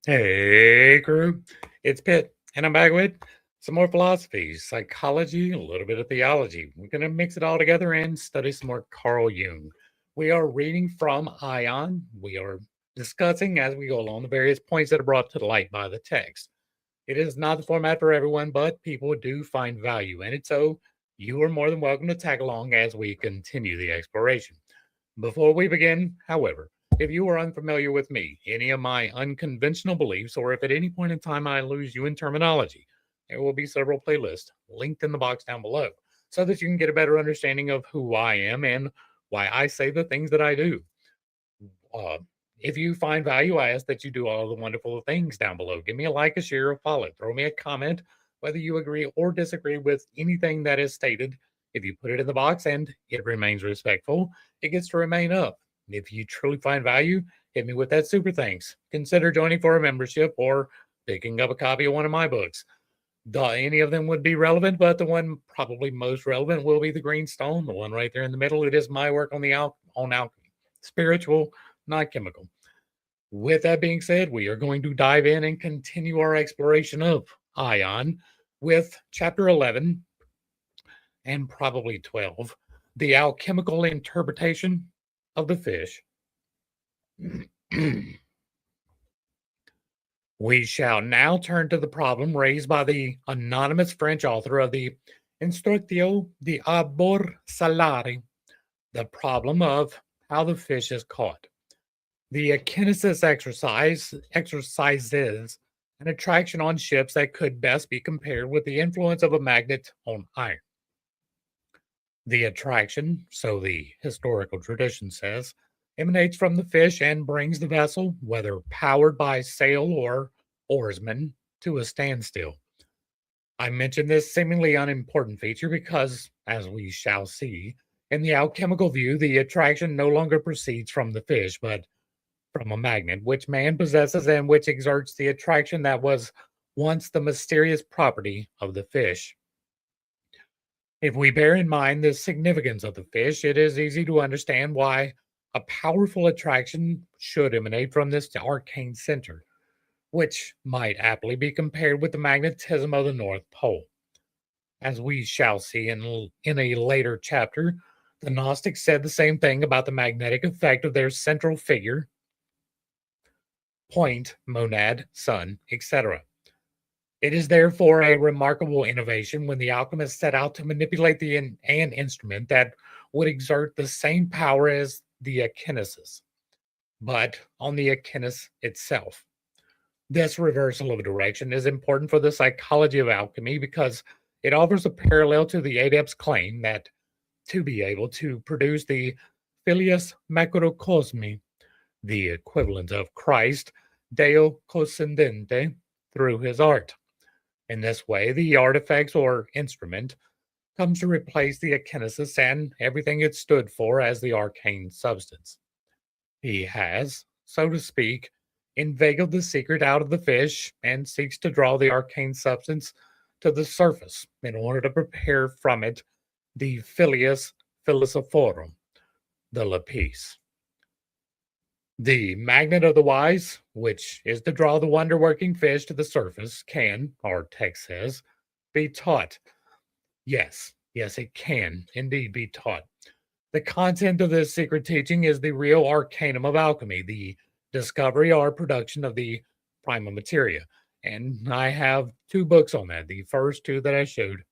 Hey, crew. It's Pitt, and I'm back with some more philosophy, psychology, a little bit of theology. We're going to mix it all together and study some more Carl Jung. We are reading from Ion. We are discussing as we go along the various points that are brought to light by the text. It is not the format for everyone, but people do find value in it, so you are more than welcome to tag along as we continue the exploration. Before we begin, however, if you are unfamiliar with me, any of my unconventional beliefs, or if at any point in time I lose you in terminology, there will be several playlists linked in the box down below so that you can get a better understanding of who I am and why I say the things that I do. Uh, if you find value, I ask that you do all the wonderful things down below. Give me a like, a share, a follow. Throw me a comment, whether you agree or disagree with anything that is stated. If you put it in the box and it remains respectful, it gets to remain up. If you truly find value, hit me with that super thanks. Consider joining for a membership or picking up a copy of one of my books. Any of them would be relevant, but the one probably most relevant will be the Green Stone, the one right there in the middle. It is my work on on alchemy, spiritual, not chemical. With that being said, we are going to dive in and continue our exploration of Ion with chapter 11 and probably 12, the alchemical interpretation of the fish. We shall now turn to the problem raised by the anonymous French author of the Instructio de Abor Salari, the problem of how the fish is caught. The kinesis exercises an attraction on ships that could best be compared with the influence of a magnet on iron. The attraction, so the historical tradition says, emanates from the fish and brings the vessel, whether powered by sail or oarsmen, to a standstill. I mention this seemingly unimportant feature because, as we shall see, in the alchemical view, the attraction no longer proceeds from the fish, but from a magnet, which man possesses and which exerts the attraction that was once the mysterious property of the fish. If we bear in mind the significance of the fish, it is easy to understand why a powerful attraction should emanate from this arcane center, which might aptly be compared with the magnetism of the North Pole. As we shall see in a later chapter, the Gnostics said the same thing about the magnetic effect of their central figure, point, monad, sun, etc. It is therefore a remarkable innovation when the alchemists set out to manipulate an instrument that would exert the same power as the echinus, but on the echinus itself. This reversal of direction is important for the psychology of alchemy because it offers a parallel to the adept's claim that to be able to produce the filius macrocosmi, the equivalent of Christ, Deo coscendente, through his art. In this way, the artifacts or instrument comes to replace the echinus and everything it stood for as the arcane substance. He has, so to speak, inveigled the secret out of the fish and seeks to draw the arcane substance to the surface in order to prepare from it the filius philosophorum, the lapis. The magnet of the wise, which is to draw the wonder working fish to the surface, can, our text says, be taught. Yes, it can indeed be taught. The content of this secret teaching is the real arcanum of alchemy, the discovery or production of the prima materia. And I have two books on that. The first two that I showed.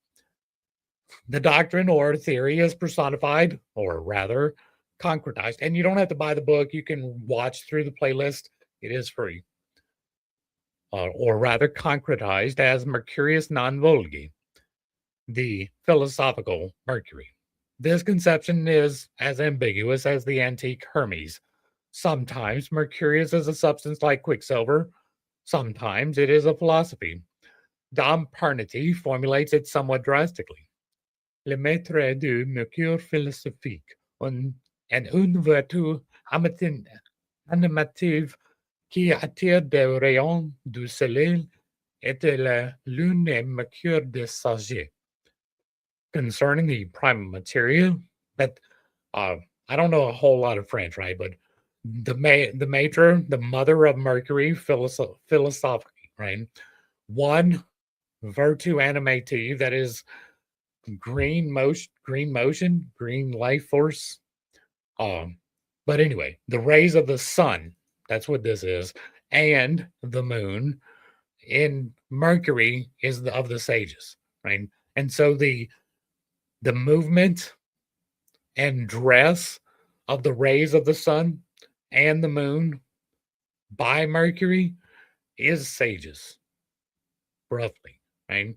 The doctrine or theory is personified, or rather, concretized. And you don't have to buy the book, you can watch through the playlist, it is free. Or rather, concretized as Mercurius non vulgi, the philosophical Mercury. This conception is as ambiguous as the antique Hermes. Sometimes Mercurius is a substance like quicksilver, sometimes it is a philosophy. Dom Pernety formulates it somewhat drastically. Le maître du mercure philosophique, une vertu animative qui attire des rayons du soleil et de la lune et mercure de Sagittaire. Concerning the prima materia, that I don't know a whole lot of French, right? But the mater, the mother of Mercury, philosophically, right? One virtue animative, that is green life force. Um, but anyway, the rays of the sun, that's what this is, and the moon in Mercury is of the sages, right? And so the movement and dress of the rays of the sun and the moon by Mercury is sages, roughly, right?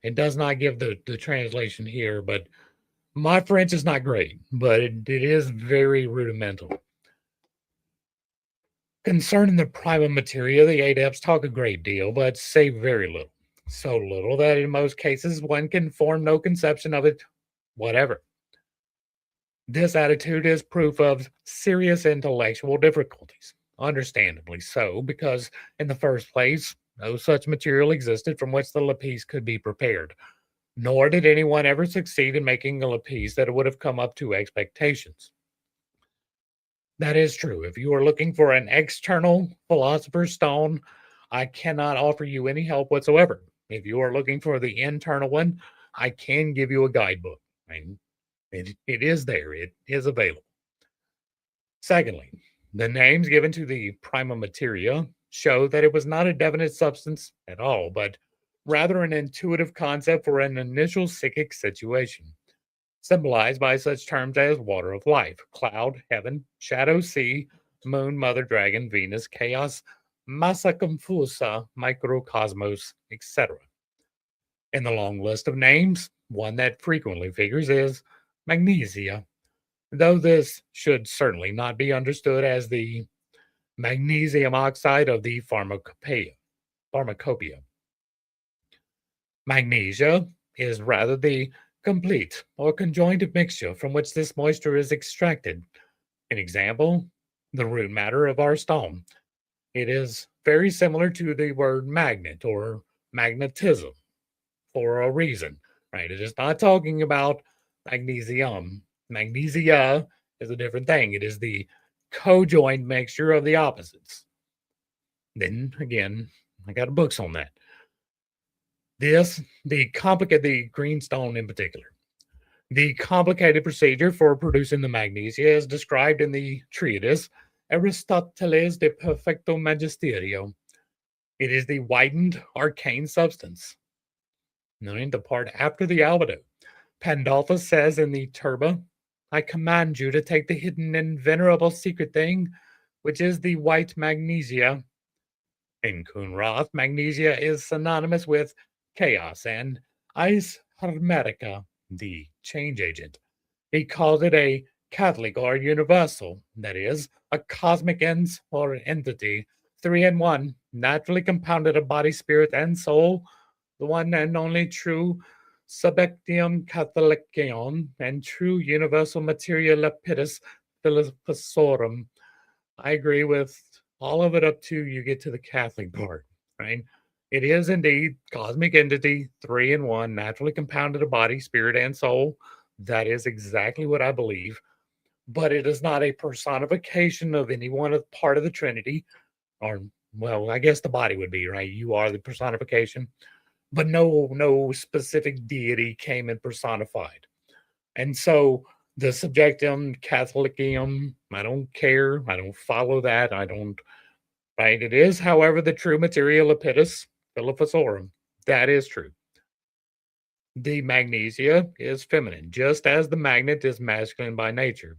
It does not give the translation here, but my French is not great, but it is very rudimental. Concerning the prima materia, the adepts talk a great deal, but say very little. So little that in most cases one can form no conception of it whatever. This attitude is proof of serious intellectual difficulties. Understandably so, because in the first place, no such material existed from which the lapis could be prepared, nor did anyone ever succeed in making a lapis that would have come up to expectations. That is true. If you are looking for an external philosopher's stone, I cannot offer you any help whatsoever. If you are looking for the internal one, I can give you a guidebook. And it is there, it is available. Secondly, the names given to the prima materia show that it was not a definite substance at all, but rather an intuitive concept for an initial psychic situation, symbolized by such terms as water of life, cloud, heaven, shadow, sea, moon, mother, dragon, Venus, chaos, massa confusa, microcosmos, etc. In the long list of names, one that frequently figures is magnesia, though this should certainly not be understood as the magnesium oxide of the pharmacopoeia. Magnesia is rather the complete or conjoined mixture from which this moisture is extracted. An example, the root matter of our stone. It is very similar to the word magnet or magnetism for a reason, right? It is not talking about magnesium. Magnesia is a different thing. It is the co-joined mixture of the opposites. Then again, I got books on that. The greenstone in particular. The complicated procedure for producing the magnesia is described in the treatise Aristoteles de Perfecto Magisterio. It is the whitened arcane substance, knowing the part after the albedo. Pandolfo says in the Turba, I command you to take the hidden and venerable secret thing, which is the white magnesia. In Kunrath, magnesia is synonymous with chaos and Ais Hermetica, the change agent. He called it a Catholic or universal, that is, a cosmic ens or entity, three in one, naturally compounded of body, spirit, and soul, the one and only true subectium Catholicum and true universal materia lapidus philosophorum. I agree with all of it up to you get to the Catholic part, right? It is indeed cosmic entity, three in one, naturally compounded of body, spirit, and soul. That is exactly what I believe. But it is not a personification of any one of part of the Trinity, or well, I guess the body would be, right? You are the personification, but no specific deity came and personified. And so the subjectum Catholicum, I don't care. I don't follow that. I don't, right? It is, however, the true materia lapidus philosophorum. That is true. The magnesia is feminine, just as the magnet is masculine by nature.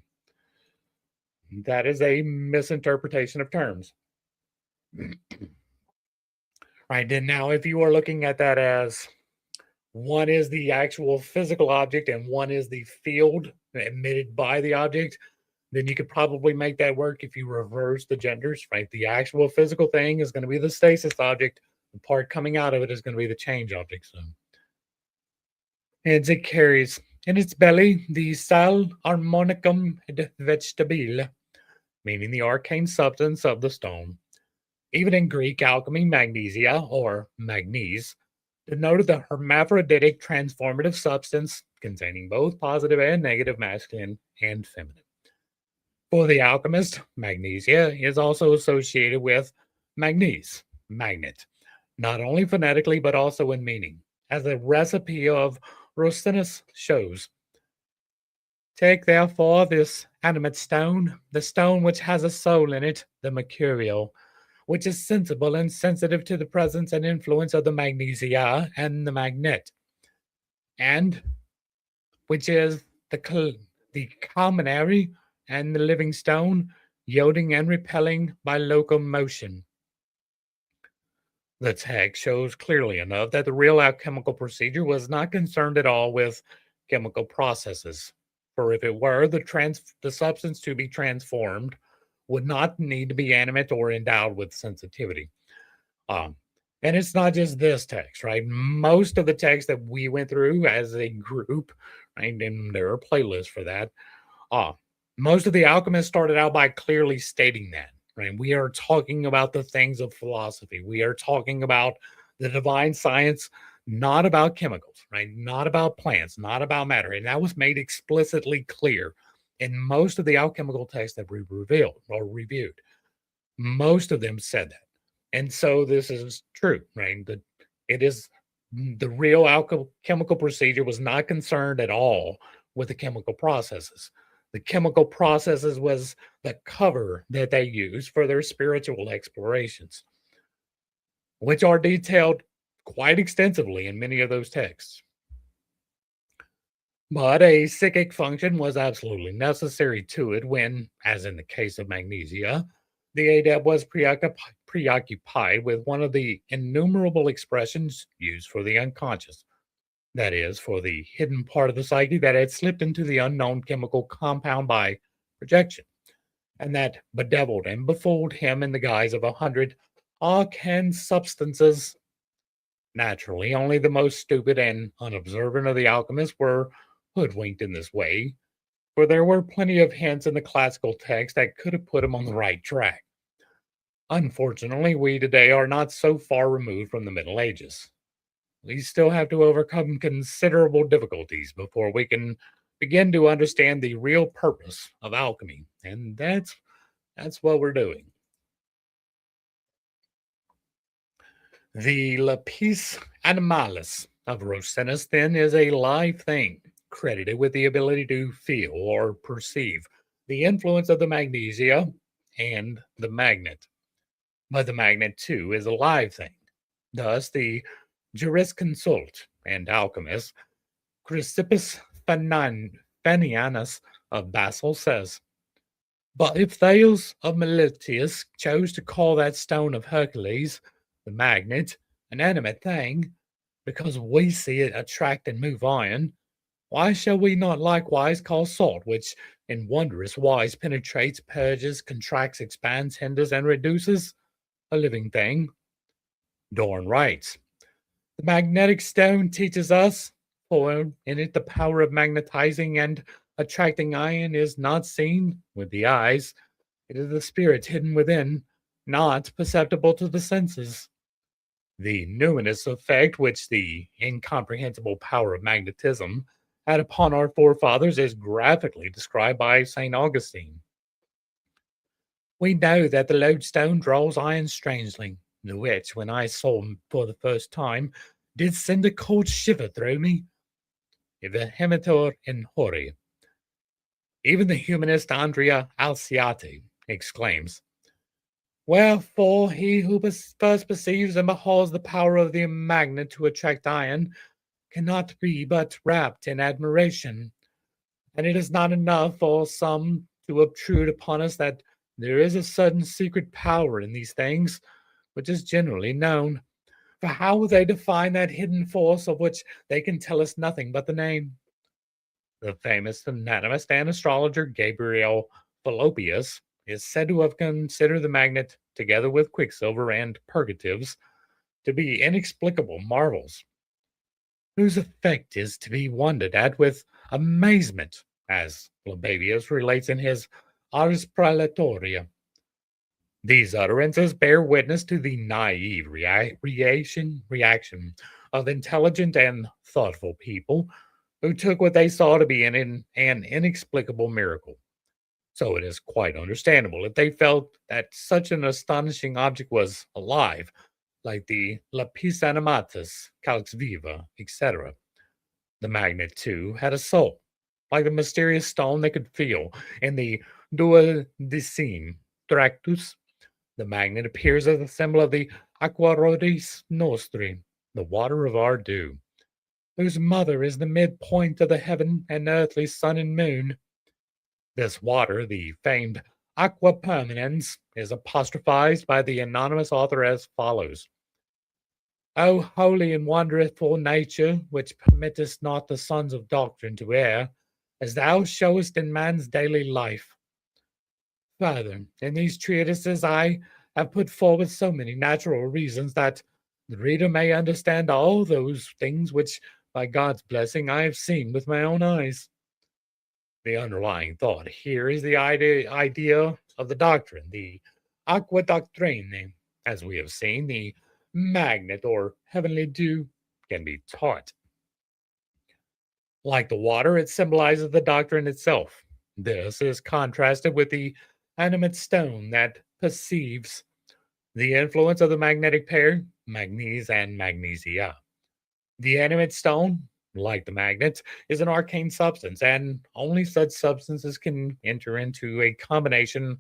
That is a misinterpretation of terms. Right. Then now, if you are looking at that as one is the actual physical object and one is the field emitted by the object, then you could probably make that work if you reverse the genders, right? The actual physical thing is going to be the stasis object. The part coming out of it is going to be the change object. So, and it carries in its belly the sal harmonicum et vegetabile, meaning the arcane substance of the stone. Even in Greek alchemy, magnesia or magnese denoted the hermaphroditic transformative substance containing both positive and negative masculine and feminine. For the alchemist, magnesia is also associated with magnese, magnet, not only phonetically but also in meaning. As the recipe of Rosinus shows, take therefore this animate stone, the stone which has a soul in it, the mercurial, which is sensible and sensitive to the presence and influence of the magnesia and the magnet, and which is the commonary and the living stone, yielding and repelling by locomotion. The text shows clearly enough that the real alchemical procedure was not concerned at all with chemical processes. For if it were, the substance to be transformed would not need to be animate or endowed with sensitivity. Um, and it's not just this text, right? Most of the texts that we went through as a group, right, and there are playlists for that. Uh, Most of the alchemists started out by clearly stating that, right? We are talking about the things of philosophy. We are talking about the divine science, not about chemicals, right? Not about plants, not about matter. And that was made explicitly clear in most of the alchemical texts that we revealed or reviewed. Most of them said that. And so this is true, right? It is the real alchemical procedure was not concerned at all with the chemical processes. The chemical processes was the cover that they used for their spiritual explorations, which are detailed quite extensively in many of those texts. But a psychic function was absolutely necessary to it when, as in the case of magnesia, the adept was preoccupied with one of the innumerable expressions used for the unconscious, that is, for the hidden part of the psyche that had slipped into the unknown chemical compound by projection, and that bedeviled and befooled him in the guise of 100 arcane substances. Naturally, only the most stupid and unobservant of the alchemists were hoodwinked in this way, for there were plenty of hints in the classical text that could have put him on the right track. Unfortunately, we today are not so far removed from the Middle Ages. We still have to overcome considerable difficulties before we can begin to understand the real purpose of alchemy, and that's what we're doing. The lapis animalis of Rosinus, then, is a live thing, credited with the ability to feel or perceive the influence of the magnesia and the magnet. But the magnet, too, is a live thing. Thus, the jurisconsult and alchemist Chrysippus Fanianus of Basel says, but if Thales of Miletus chose to call that stone of Hercules, the magnet, an animate thing, because we see it attract and move iron, why shall we not likewise call salt, which in wondrous wise penetrates, purges, contracts, expands, hinders, and reduces, a living thing? Dorn writes, the magnetic stone teaches us, for in it the power of magnetizing and attracting iron is not seen with the eyes. It is the spirit hidden within, not perceptible to the senses. The numinous effect which the incomprehensible power of magnetism had upon our forefathers is graphically described by St. Augustine. We know that the lodestone draws iron strangely, the which, when I saw for the first time, did send a cold shiver through me. Vehementor in hori. Even the humanist Andrea Alciati exclaims, wherefore he who first perceives and beholds the power of the magnet to attract iron cannot be but wrapped in admiration. And it is not enough for some to obtrude upon us that there is a certain secret power in these things, which is generally known. For how will they define that hidden force of which they can tell us nothing but the name? The famous anatomist and astrologer Gabriel Fallopius is said to have considered the magnet, together with quicksilver and purgatives, to be inexplicable marvels, whose effect is to be wondered at with amazement, as Libavius relates in his Ars Prelatoria. These utterances bear witness to the naive reaction of intelligent and thoughtful people who took what they saw to be an inexplicable miracle. So it is quite understandable if they felt that such an astonishing object was alive, like the lapis animatus, calx viva, etc. The magnet, too, had a soul, like the mysterious stone they could feel in the duodecime tractus. The magnet appears as a symbol of the aqua rhodis nostri, the water of our dew, whose mother is the midpoint of the heaven and earthly sun and moon. This water, the famed aqua permanens, is apostrophized by the anonymous author as follows: O holy and wonderful nature, which permittest not the sons of doctrine to err, as thou showest in man's daily life. Further, in these treatises I have put forward so many natural reasons that the reader may understand all those things which, by God's blessing, I have seen with my own eyes. The underlying thought here is the idea of the doctrine, the aqua doctrine. As we have seen, the magnet or heavenly dew can be taught. Like the water, it symbolizes the doctrine itself. This is contrasted with the animate stone that perceives the influence of the magnetic pair, magnese and magnesia. The animate stone, like the magnet, is an arcane substance, and only such substances can enter into a combination,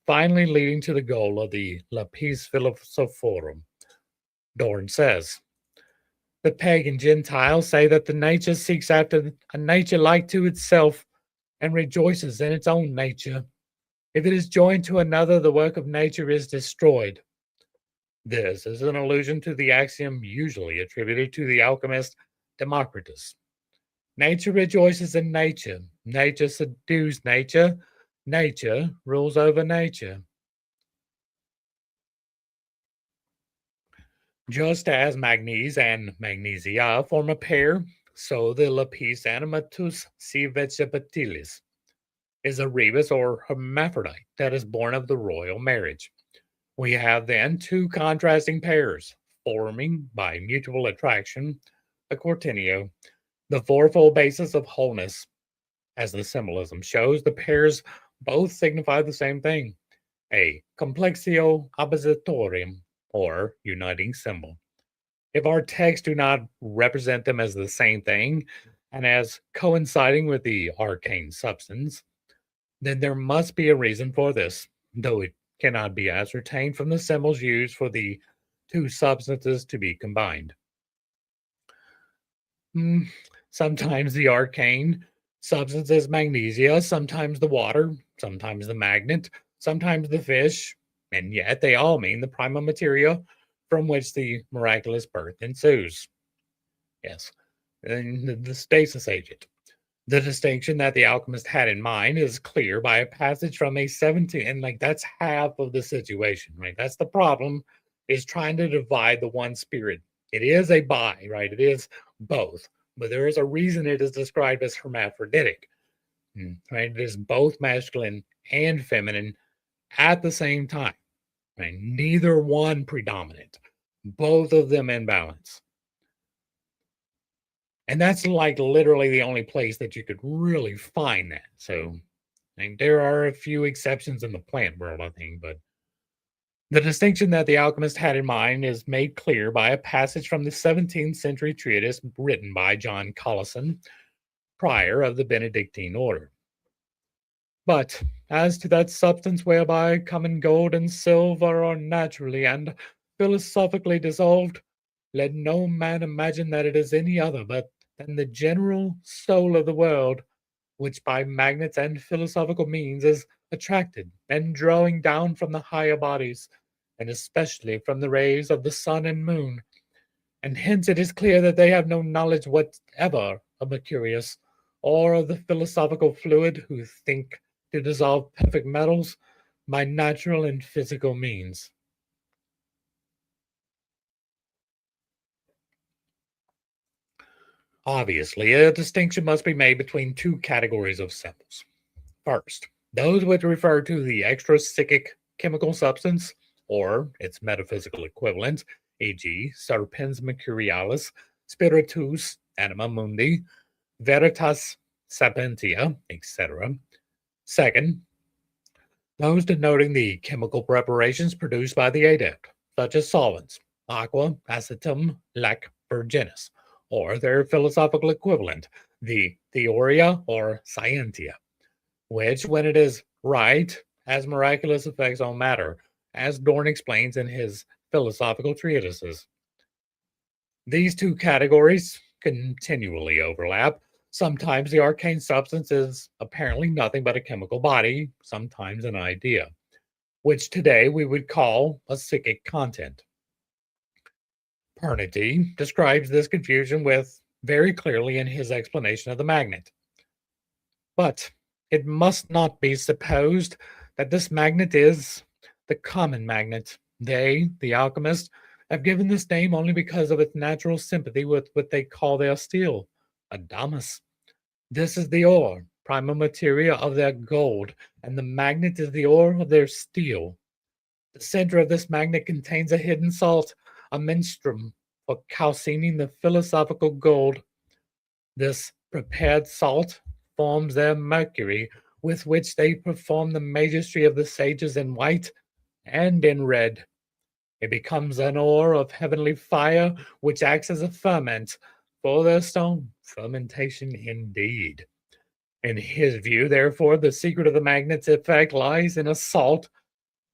finally leading to the goal of the lapis philosophorum. Dorn says, the pagan Gentiles say that the nature seeks after a nature like to itself and rejoices in its own nature. If it is joined to another, the work of nature is destroyed. This is an allusion to the axiom usually attributed to the alchemist Democritus. Nature rejoices in nature. Nature subdues nature. Nature rules over nature. Just as magnese and magnesia form a pair, so the lapis animatus si vegetabilis is a rebus or hermaphrodite that is born of the royal marriage. We have then two contrasting pairs, forming by mutual attraction a quaternion, the fourfold basis of wholeness. As the symbolism shows, the pairs both signify the same thing, a complexio oppositorium, or uniting symbol. If our texts do not represent them as the same thing and as coinciding with the arcane substance, then there must be a reason for this, though it cannot be ascertained from the symbols used for the two substances to be combined. Sometimes the arcane substance is magnesia, sometimes the water, sometimes the magnet, sometimes the fish, and yet they all mean the prima materia from which the miraculous birth ensues. Yes, and the stasis agent. The distinction that the alchemist had in mind is clear by a passage from a 17, and like that's half of the situation, right? That's the problem, is trying to divide the one spirit. It is a bi, right? It is both, but there is a reason it is described as hermaphroditic, right? It is both masculine and feminine at the same time, right? Neither one predominant, both of them in balance. And that's like literally the only place that you could really find that. So, I mean, there are a few exceptions in the plant world, I think, but the distinction that the alchemist had in mind is made clear by a passage from the 17th century treatise written by John Collison, prior of the Benedictine order. But as to that substance whereby common gold and silver are naturally and philosophically dissolved, let no man imagine that it is any other but than the general soul of the world, which by magnets and philosophical means is attracted and drawing down from the higher bodies, and especially from the rays of the sun and moon. And hence it is clear that they have no knowledge whatever of Mercurius or of the philosophical fluid, who think to dissolve perfect metals by natural and physical means. Obviously, a distinction must be made between two categories of symbols. First, those which refer to the extra-psychic chemical substance or its metaphysical equivalent, e.g., serpens mercurialis, spiritus anima mundi, veritas sapientia, etc. Second, those denoting the chemical preparations produced by the adept, such as solvents, aqua, acetum, lac virginis, or their philosophical equivalent, the theoria or scientia, which, when it is right, has miraculous effects on matter, as Dorn explains in his philosophical treatises. These two categories continually overlap. Sometimes the arcane substance is apparently nothing but a chemical body, sometimes an idea, which today we would call a psychic content. Pernity describes this confusion with very clearly in his explanation of the magnet. But it must not be supposed that this magnet is the common magnet. They, the alchemists, have given this name only because of its natural sympathy with what they call their steel, adamas. This is the ore, prima materia of their gold, and the magnet is the ore of their steel. The center of this magnet contains a hidden salt, a menstruum for calcining the philosophical gold. This prepared salt forms their mercury, with which they perform the magistry of the sages in white and in red. It becomes an ore of heavenly fire, which acts as a ferment for their stone. Fermentation indeed. In his view, therefore, the secret of the magnet's effect lies in a salt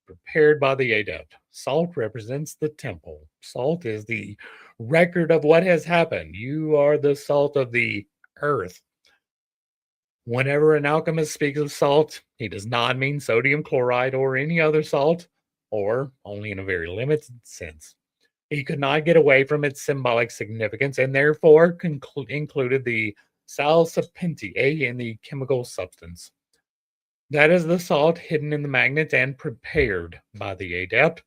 prepared by the adept. Salt represents the temple. Salt is the record of what has happened. You are the salt of the earth. Whenever an alchemist speaks of salt, he does not mean sodium chloride or any other salt, or only in a very limited sense. He could not get away from its symbolic significance and therefore included the sal sapientiae in the chemical substance. That is the salt hidden in the magnet and prepared by the adept,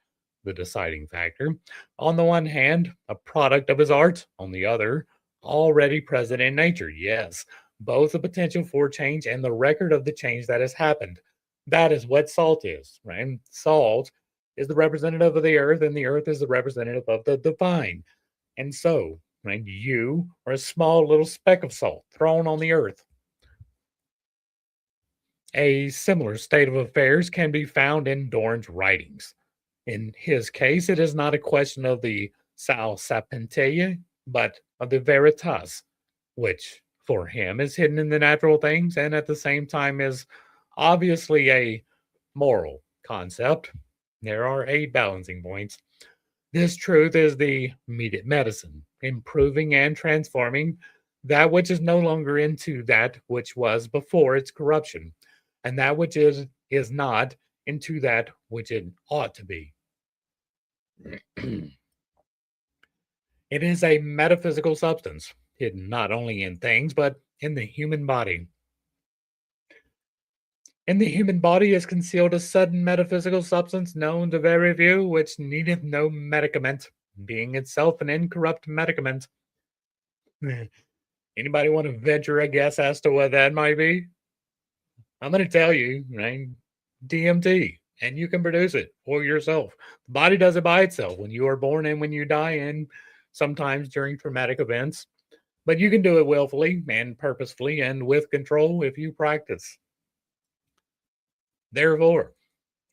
the deciding factor. On the one hand, a product of his art, on the other, already present in nature. Yes, both the potential for change and the record of the change that has happened. That is what salt is, right? Salt is the representative of the earth, and the earth is the representative of the divine. And so, right, you are a small little speck of salt thrown on the earth. A similar state of affairs can be found in Dorn's writings. In his case, it is not a question of the sal sapientiae, but of the veritas, which for him is hidden in the natural things and at the same time is obviously a moral concept. There are 8 balancing points. This truth is the medicine, improving and transforming that which is no longer into that which was before its corruption, and that which is not into that which it ought to be. It is a metaphysical substance, hidden not only in things, but in the human body. In the human body is concealed a sudden metaphysical substance known to very few, which needeth no medicament, being itself an incorrupt medicament. Anybody want to venture a guess as to what that might be? I'm going to tell you, right? DMT, and you can produce it for yourself. The body does it by itself when you are born and when you die, and sometimes during traumatic events. But you can do it willfully and purposefully and with control if you practice. Therefore,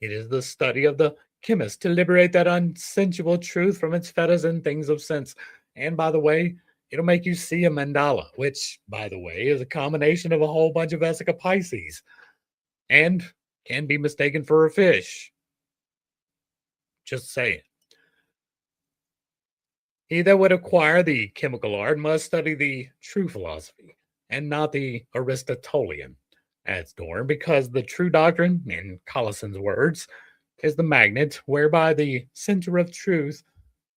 it is the study of the chemist to liberate that unsensual truth from its fetters and things of sense. And by the way, it'll make you see a mandala, which, by the way, is a combination of a whole bunch of Vesica Pisces and can be mistaken for a fish. Just saying. He that would acquire the chemical art must study the true philosophy and not the Aristotelian, adds Dorn, because the true doctrine, in Collison's words, is the magnet whereby the center of truth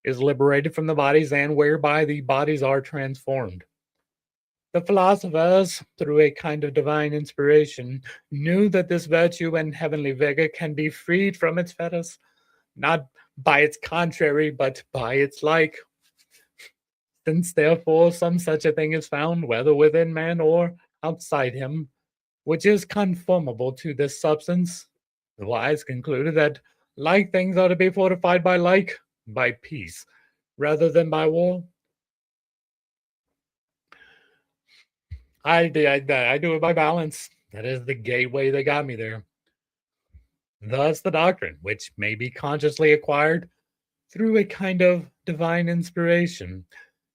is liberated from the bodies and whereby the bodies are transformed. The philosophers, through a kind of divine inspiration, knew that this virtue and heavenly vigor can be freed from its fetters, not by its contrary, but by its like. Since therefore some such a thing is found, whether within man or outside him, which is conformable to this substance, the wise concluded that like things ought to be fortified by like, by peace, rather than by war. I do it by balance. That is the gateway that got me there. Thus, the doctrine, which may be consciously acquired through a kind of divine inspiration,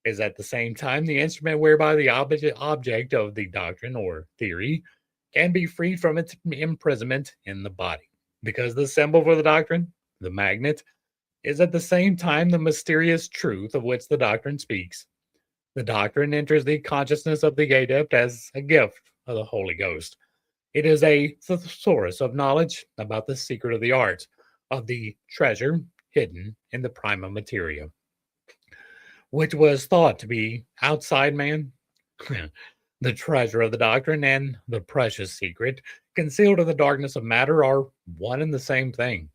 is at the same time the instrument whereby the object of the doctrine or theory can be freed from its imprisonment in the body. Because the symbol for the doctrine, the magnet, is at the same time the mysterious truth of which the doctrine speaks. The doctrine enters the consciousness of the adept as a gift of the Holy Ghost. It is a thesaurus of knowledge about the secret of the art, of the treasure hidden in the prima materia, which was thought to be outside man. The treasure of the doctrine and the precious secret concealed in the darkness of matter are one and the same thing.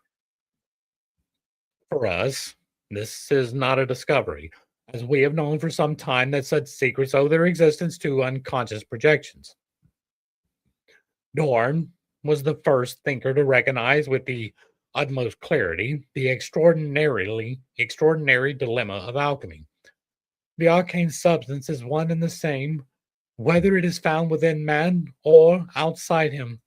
For us, this is not a discovery, as we have known for some time that such secrets owe their existence to unconscious projections. Dorn was the first thinker to recognize with the utmost clarity the extraordinary dilemma of alchemy. The arcane substance is one and the same, whether it is found within man or outside him.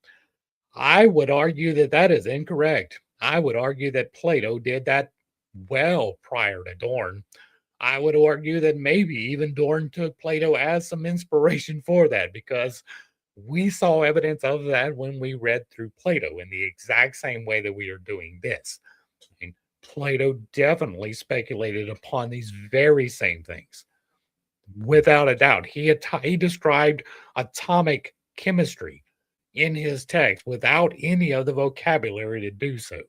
I would argue that that is incorrect. I would argue that Plato did that well prior to Dorn. I would argue that maybe even Dorn took Plato as some inspiration for that because we saw evidence of that when we read through Plato in the exact same way that we are doing this. And Plato definitely speculated upon these very same things. Without a doubt, he described atomic chemistry in his text without any of the vocabulary to do so.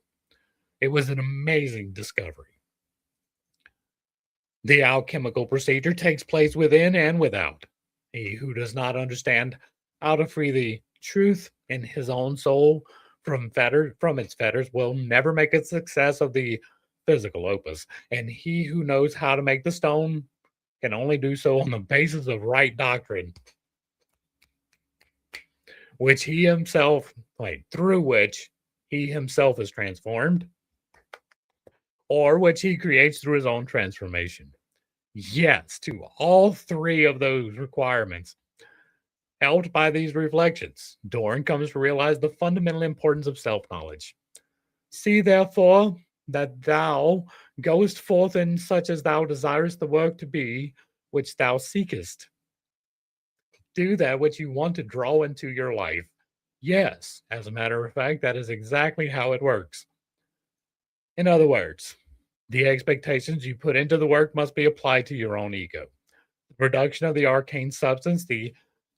It was an amazing discovery. The alchemical procedure takes place within and without. He who does not understand how to free the truth in his own soul from its fetters will never make a success of the physical opus. And he who knows how to make the stone can only do so on the basis of right doctrine, which he himself, through which he himself is transformed, or which he creates through his own transformation. Yes, to all three of those requirements. Helped by these reflections, Dorn comes to realize the fundamental importance of self-knowledge. See, therefore, that thou goest forth in such as thou desirest the work to be, which thou seekest. Do that which you want to draw into your life. Yes, as a matter of fact, that is exactly how it works. In other words, the expectations you put into the work must be applied to your own ego. The production of the arcane substance, the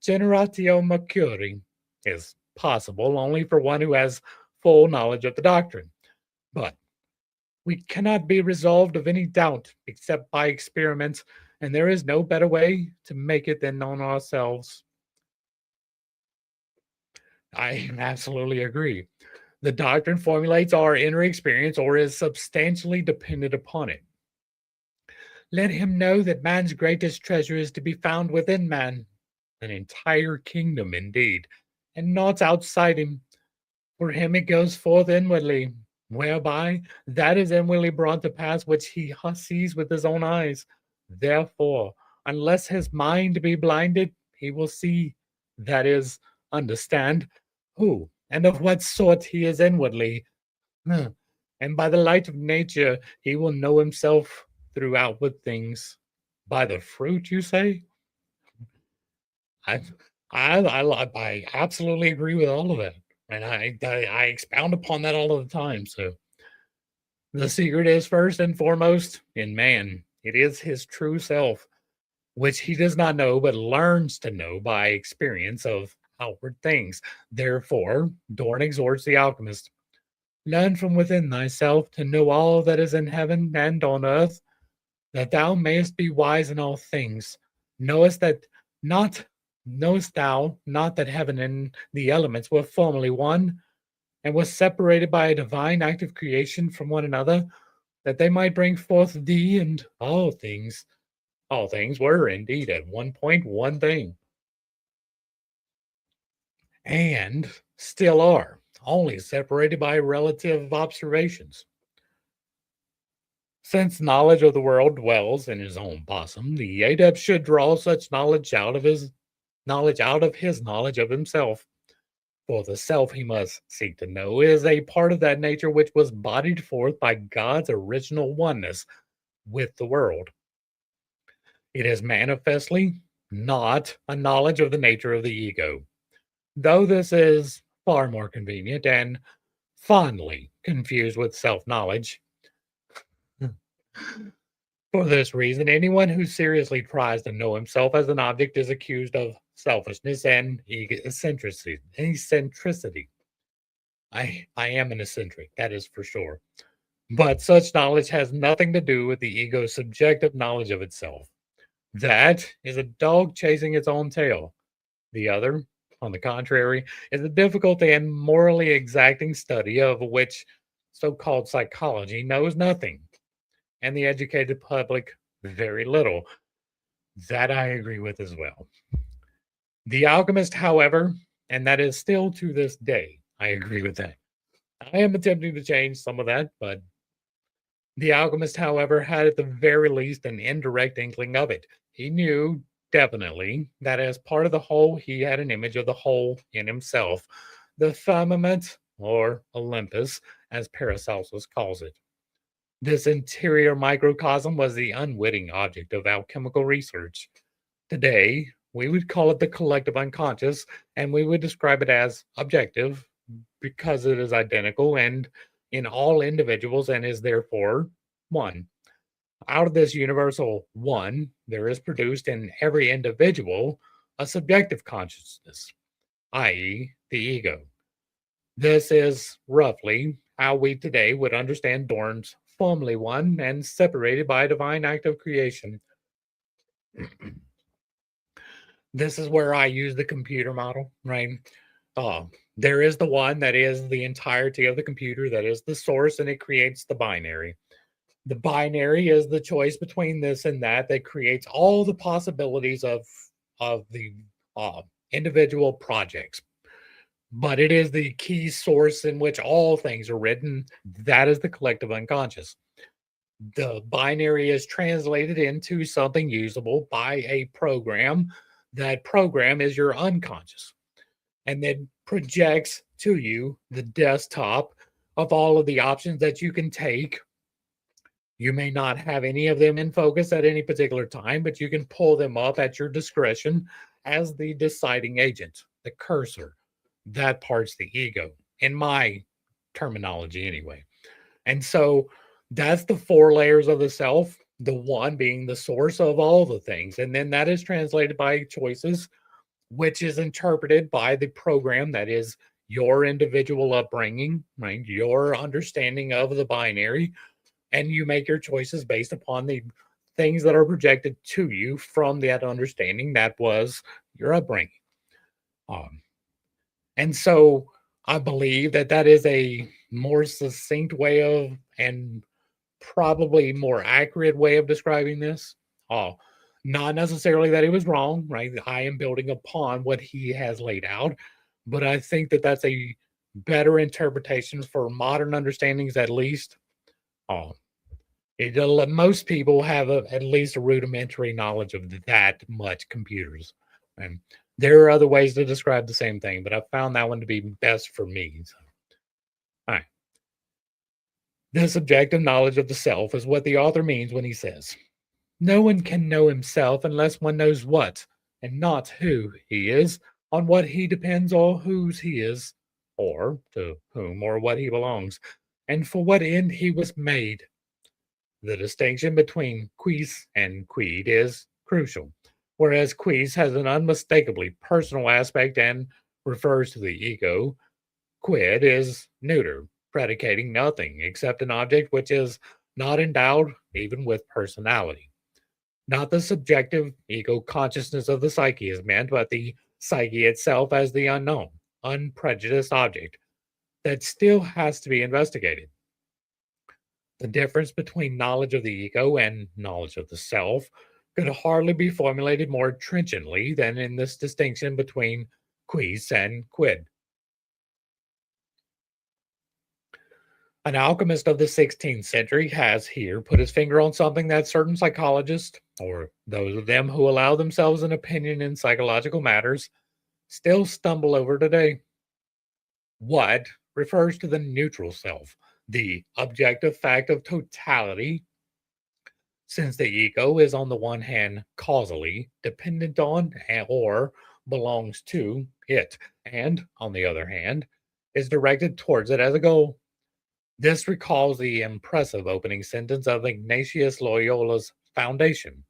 generatio mercuri, is possible only for one who has full knowledge of the doctrine. But we cannot be resolved of any doubt except by experiments, and there is no better way to make it than on ourselves. I absolutely agree. The doctrine formulates our inner experience or is substantially dependent upon it. Let him know that man's greatest treasure is to be found within man, an entire kingdom indeed, and not outside him. For him it goes forth inwardly, whereby that is inwardly brought to pass which he sees with his own eyes. Therefore, unless his mind be blinded, he will see, that is, understand, who and of what sort he is inwardly. And by the light of nature, he will know himself through outward things. By the fruit, you say? I, I absolutely agree with all of that, and I expound upon that all of the time. So, the secret is first and foremost in man. It is his true self, which he does not know, but learns to know by experience of outward things. Therefore, Dorn exhorts the alchemist: learn from within thyself to know all that is in heaven and on earth, that thou mayest be wise in all things. Knowest thou not that heaven and the elements were formerly one, and were separated by a divine act of creation from one another, that they might bring forth thee and all things? All things were indeed at one point one thing, and still are, only separated by relative observations. Since knowledge of the world dwells in his own bosom, the adept should draw such knowledge out of his knowledge of himself. For the self he must seek to know is a part of that nature which was bodied forth by God's original oneness with the world. It is manifestly not a knowledge of the nature of the ego, though this is far more convenient and fondly confused with self knowledge. For this reason, anyone who seriously tries to know himself as an object is accused of selfishness and eccentricity. I am an eccentric, that is for sure. But such knowledge has nothing to do with the ego's subjective knowledge of itself. That is a dog chasing its own tail. The other, on the contrary, is a difficult and morally exacting study of which so called psychology knows nothing, and the educated public very little. That I agree with as well. The alchemist, however, and that is still to this day, I agree with that. I am attempting to change some of that, but the alchemist, however, had at the very least an indirect inkling of it. He knew definitely that as part of the whole, he had an image of the whole in himself, the firmament, or Olympus, as Paracelsus calls it. This interior microcosm was the unwitting object of alchemical research. Today, we would call it the collective unconscious, and we would describe it as objective because it is identical and in all individuals and is therefore one. Out of this universal one, there is produced in every individual a subjective consciousness, i.e., the ego. This is roughly how we today would understand Dorn's formerly one and separated by a divine act of creation. This is where I use the computer model, right? There is the one that is the entirety of the computer, that is the source, and it creates the binary. The binary is the choice between this and that creates all the possibilities of the individual projects. But it is the key source in which all things are written. That is the collective unconscious. The binary is translated into something usable by a program. That program is your unconscious and then projects to you the desktop of all of the options that you can take. You may not have any of them in focus at any particular time, but you can pull them up at your discretion as the deciding agent, the cursor. That part's the ego, in my terminology, anyway. And so that's the four layers of the self, the one being the source of all the things. And then that is translated by choices, which is interpreted by the program that is your individual upbringing, right? Your understanding of the binary. And you make your choices based upon the things that are projected to you from that understanding that was your upbringing. Um, and so I believe that that is a more succinct way of and probably more accurate way of describing this. Oh, not necessarily that he was wrong, right? I am building upon what he has laid out, but I think that that's a better interpretation for modern understandings, at least. Oh, most people have at least a rudimentary knowledge of that much computers. And there are other ways to describe the same thing, but I found that one to be best for me. So, all right. This objective knowledge of the self is what the author means when he says, no one can know himself unless one knows what and not who he is, on what he depends or whose he is, or to whom or what he belongs, and for what end he was made. The distinction between quis and quid is crucial, whereas quis has an unmistakably personal aspect and refers to the ego. Quid is neuter, predicating nothing except an object which is not endowed even with personality. Not the subjective ego consciousness of the psyche is meant, but the psyche itself as the unknown, unprejudiced object that still has to be investigated. The difference between knowledge of the ego and knowledge of the self could hardly be formulated more trenchantly than in this distinction between quis and quid. An alchemist of the 16th century has here put his finger on something that certain psychologists, or those of them who allow themselves an opinion in psychological matters, still stumble over today. What refers to the neutral self, the objective fact of totality, since the ego is on the one hand causally dependent on or belongs to it, and on the other hand is directed towards it as a goal. This recalls the impressive opening sentence of Ignatius Loyola's Foundation.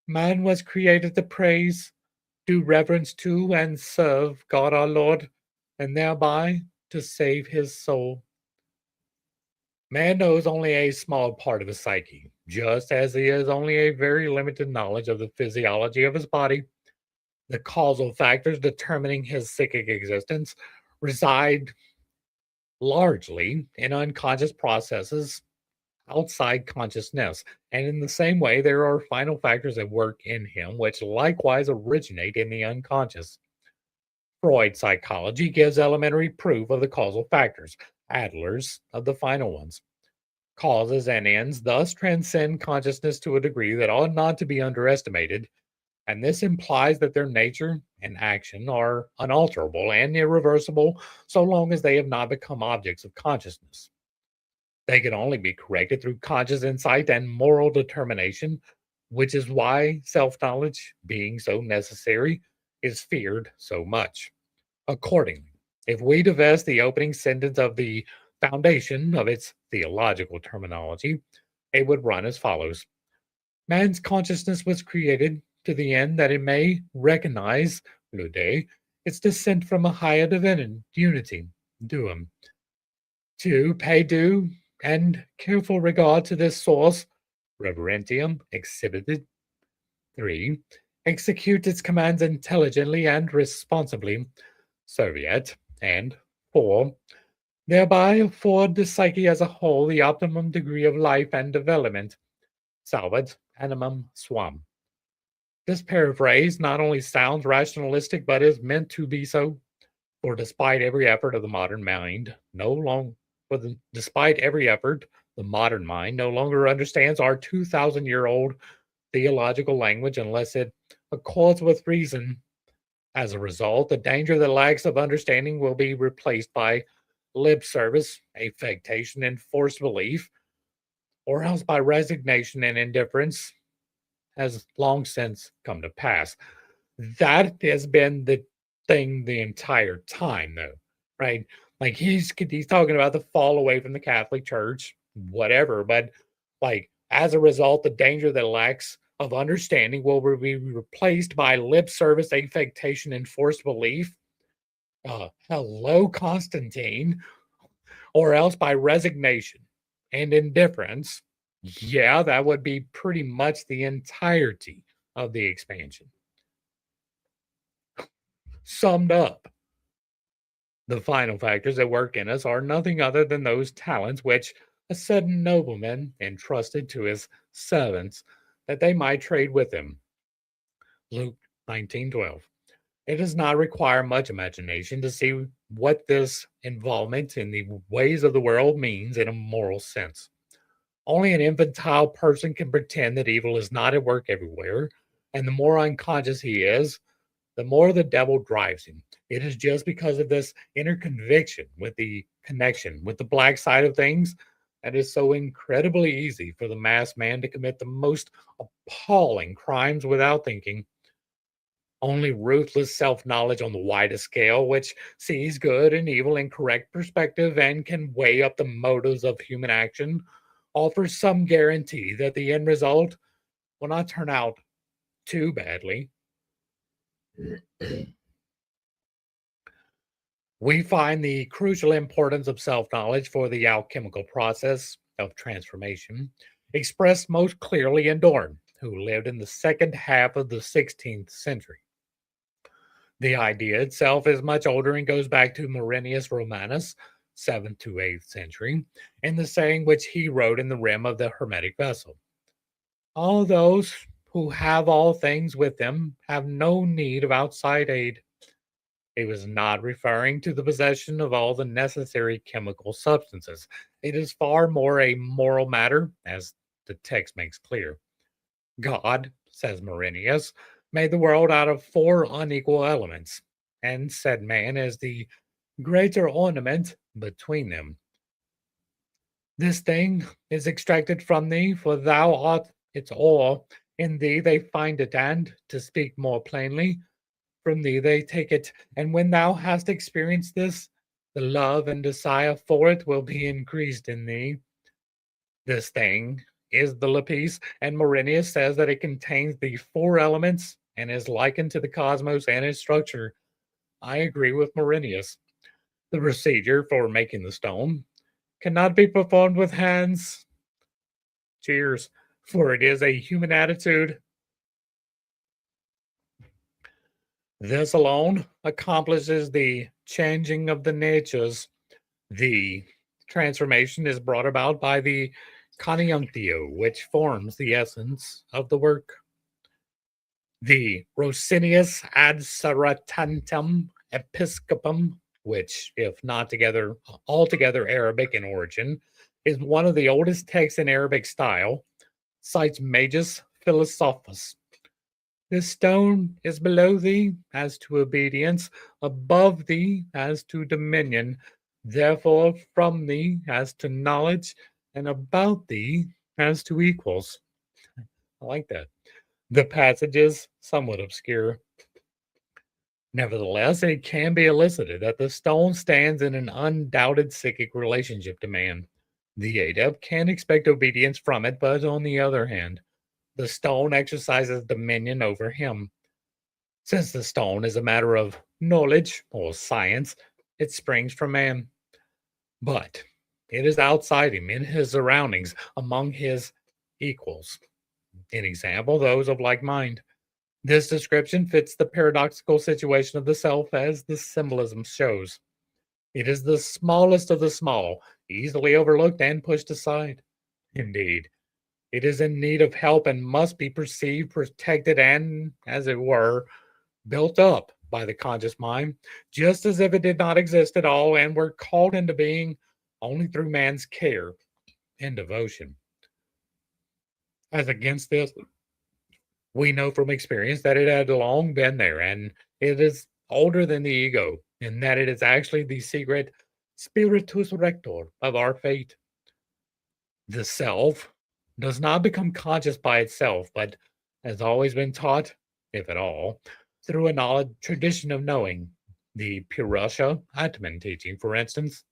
Man was created to praise, do reverence to, and serve God our Lord, and thereby to save his soul. Man knows only a small part of his psyche, just as he has only a very limited knowledge of the physiology of his body. The causal factors determining his psychic existence reside largely in unconscious processes outside consciousness. And in the same way, there are final factors at work in him which likewise originate in the unconscious. Freud's psychology gives elementary proof of the causal factors, Adler's of the final ones. Causes and ends thus transcend consciousness to a degree that ought not to be underestimated, and this implies that their nature and action are unalterable and irreversible so long as they have not become objects of consciousness. They can only be corrected through conscious insight and moral determination, which is why self knowledge, being so necessary, is feared so much. Accordingly, if we divest the opening sentence of the foundation of its theological terminology, it would run as follows: Man's consciousness was created to the end that it may recognize, Lude, its descent from a higher divinity, unity, Duum. 2. Pay due and careful regard to this source, reverentium exhibited. 3. Execute its commands intelligently and responsibly, serviet. And 4. Thereby afford the psyche as a whole the optimum degree of life and development, salvat animum suam. This paraphrase not only sounds rationalistic, but is meant to be so. For despite every effort of the modern mind, despite every effort, the modern mind no longer understands our 2,000-year-old theological language unless it accords with reason. As a result, the danger that lacks of understanding will be replaced by lip service, affectation, and forced belief, or else by resignation and indifference, has long since come to pass. That has been the thing the entire time, though, right? Like he's talking about the fall away from the Catholic Church, whatever. But like as a result, the danger that lacks of understanding will be replaced by lip service, affectation, and forced belief. Hello, Constantine, or else by resignation and indifference. Yeah, that would be pretty much the entirety of the expansion. Summed up, the final factors that work in us are nothing other than those talents which a certain nobleman entrusted to his servants that they might trade with him. Luke 19:12. It does not require much imagination to see what this involvement in the ways of the world means in a moral sense. Only an infantile person can pretend that evil is not at work everywhere, and the more unconscious he is, the more the devil drives him. It is just because of this inner conviction with the connection with the black side of things that is so incredibly easy for the masked man to commit the most appalling crimes without thinking. Only ruthless self knowledge on the widest scale, which sees good and evil in correct perspective and can weigh up the motives of human action, offers some guarantee that the end result will not turn out too badly. We find the crucial importance of self knowledge for the alchemical process of transformation expressed most clearly in Dorn, who lived in the second half of the 16th century. The idea itself is much older and goes back to Maurinius Romanus, 7th to 8th century, and the saying which he wrote in the rim of the hermetic vessel: All those who have all things with them have no need of outside aid. He was not referring to the possession of all the necessary chemical substances. It is far more a moral matter, as the text makes clear. God, says Maurinius, made the world out of four unequal elements, and said man as the greater ornament between them. This thing is extracted from thee, for thou art its all. In thee they find it, and, to speak more plainly, from thee they take it. And when thou hast experienced this, the love and desire for it will be increased in thee. This thing is the lapis, and Marinius says that it contains the four elements and is likened to the cosmos and its structure. I agree with Marinius. The procedure for making the stone cannot be performed with hands. Cheers, for it is a human attitude. This alone accomplishes the changing of the natures. The transformation is brought about by the conjunctio, which forms the essence of the work. The Rosinius ad Saratantem Episcopum, which, if not together altogether Arabic in origin, is one of the oldest texts in Arabic style, cites Magus Philosophus. This stone is below thee as to obedience, above thee as to dominion, therefore from thee as to knowledge, and about thee as to equals. I like that. The passage is somewhat obscure. Nevertheless, it can be elicited that the stone stands in an undoubted psychic relationship to man. The adept can expect obedience from it, but on the other hand, the stone exercises dominion over him. Since the stone is a matter of knowledge or science, it springs from man. But it is outside him, in his surroundings, among his equals. In example, those of like mind. This description fits the paradoxical situation of the self as the symbolism shows. It is the smallest of the small, easily overlooked and pushed aside. Indeed, it is in need of help and must be perceived, protected, and, as it were, built up by the conscious mind, just as if it did not exist at all and were called into being only through man's care and devotion. As against this, we know from experience that it had long been there and it is older than the ego, and that it is actually the secret spiritus rector of our fate. The self does not become conscious by itself, but has always been taught, if at all, through a knowledge tradition of knowing. The Purusha Atman teaching, for instance,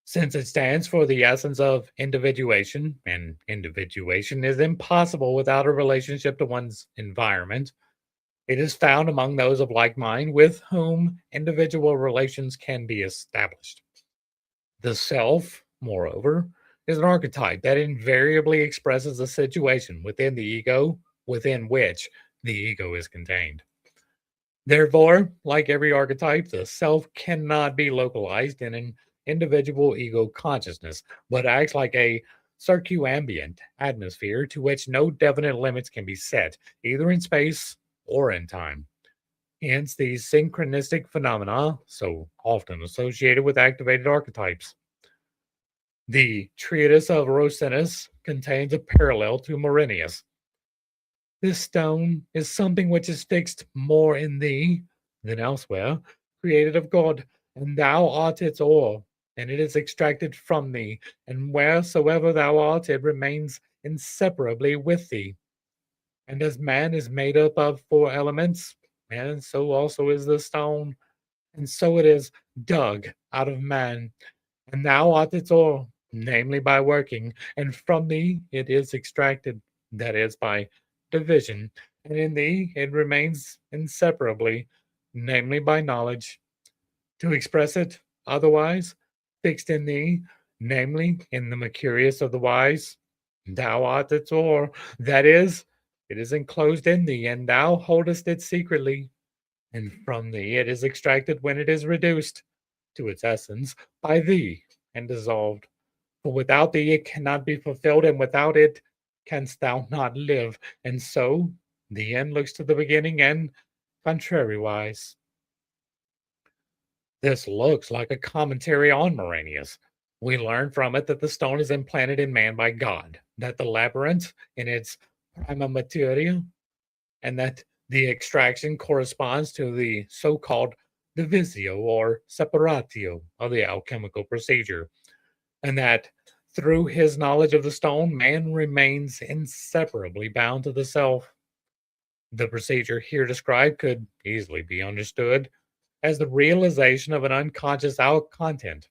since it stands for the essence of individuation, and individuation is impossible without a relationship to one's environment. It is found among those of like mind with whom individual relations can be established. The self, moreover, is an archetype that invariably expresses a situation within the ego within which the ego is contained. Therefore, like every archetype, the self cannot be localized in an individual ego consciousness, but acts like a circumambient atmosphere to which no definite limits can be set, either in space or in time. Hence, these synchronistic phenomena, so often associated with activated archetypes. The treatise of Rosinus contains a parallel to Marinius. This stone is something which is fixed more in thee than elsewhere, created of God, and thou art its all, and it is extracted from thee, and wheresoever thou art, it remains inseparably with thee. And as man is made up of four elements, and so also is the stone, and so it is dug out of man, and thou art its all, namely by working, and from thee it is extracted, that is, by division, and in thee it remains inseparably, namely by knowledge. To express it otherwise, fixed in thee, namely in the Mercurius of the wise, thou art its ore, that is, it is enclosed in thee, and thou holdest it secretly, and from thee it is extracted when it is reduced to its essence by thee and dissolved. For without thee it cannot be fulfilled, and without it canst thou not live. And so the end looks to the beginning, and contrariwise. This looks like a commentary on Moranius. We learn from it that the stone is implanted in man by God, that the labyrinth in its prima materia, and that the extraction corresponds to the so called divisio or separatio of the alchemical procedure, and that through his knowledge of the stone, man remains inseparably bound to the self. The procedure here described could easily be understood as the realization of an unconscious out content.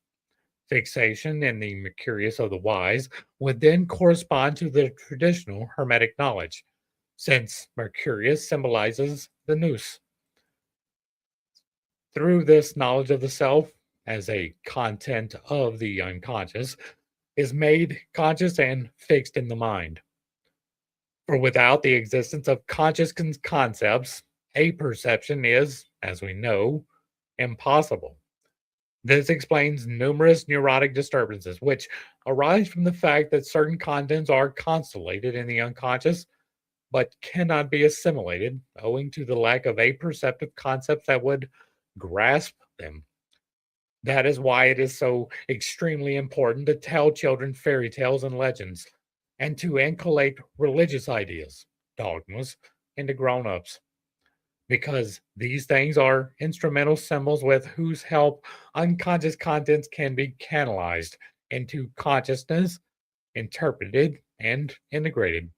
Fixation in the Mercurius of the wise would then correspond to the traditional Hermetic knowledge, since Mercurius symbolizes the nous. Through this knowledge of the self as a content of the unconscious is made conscious and fixed in the mind. For without the existence of conscious concepts, a perception is, as we know, impossible. This explains numerous neurotic disturbances, which arise from the fact that certain contents are constellated in the unconscious, but cannot be assimilated owing to the lack of a perceptive concepts that would grasp them. That is why it is so extremely important to tell children fairy tales and legends, and to inculcate religious ideas, dogmas, into grown ups, because these things are instrumental symbols with whose help unconscious contents can be canalized into consciousness, interpreted, and integrated.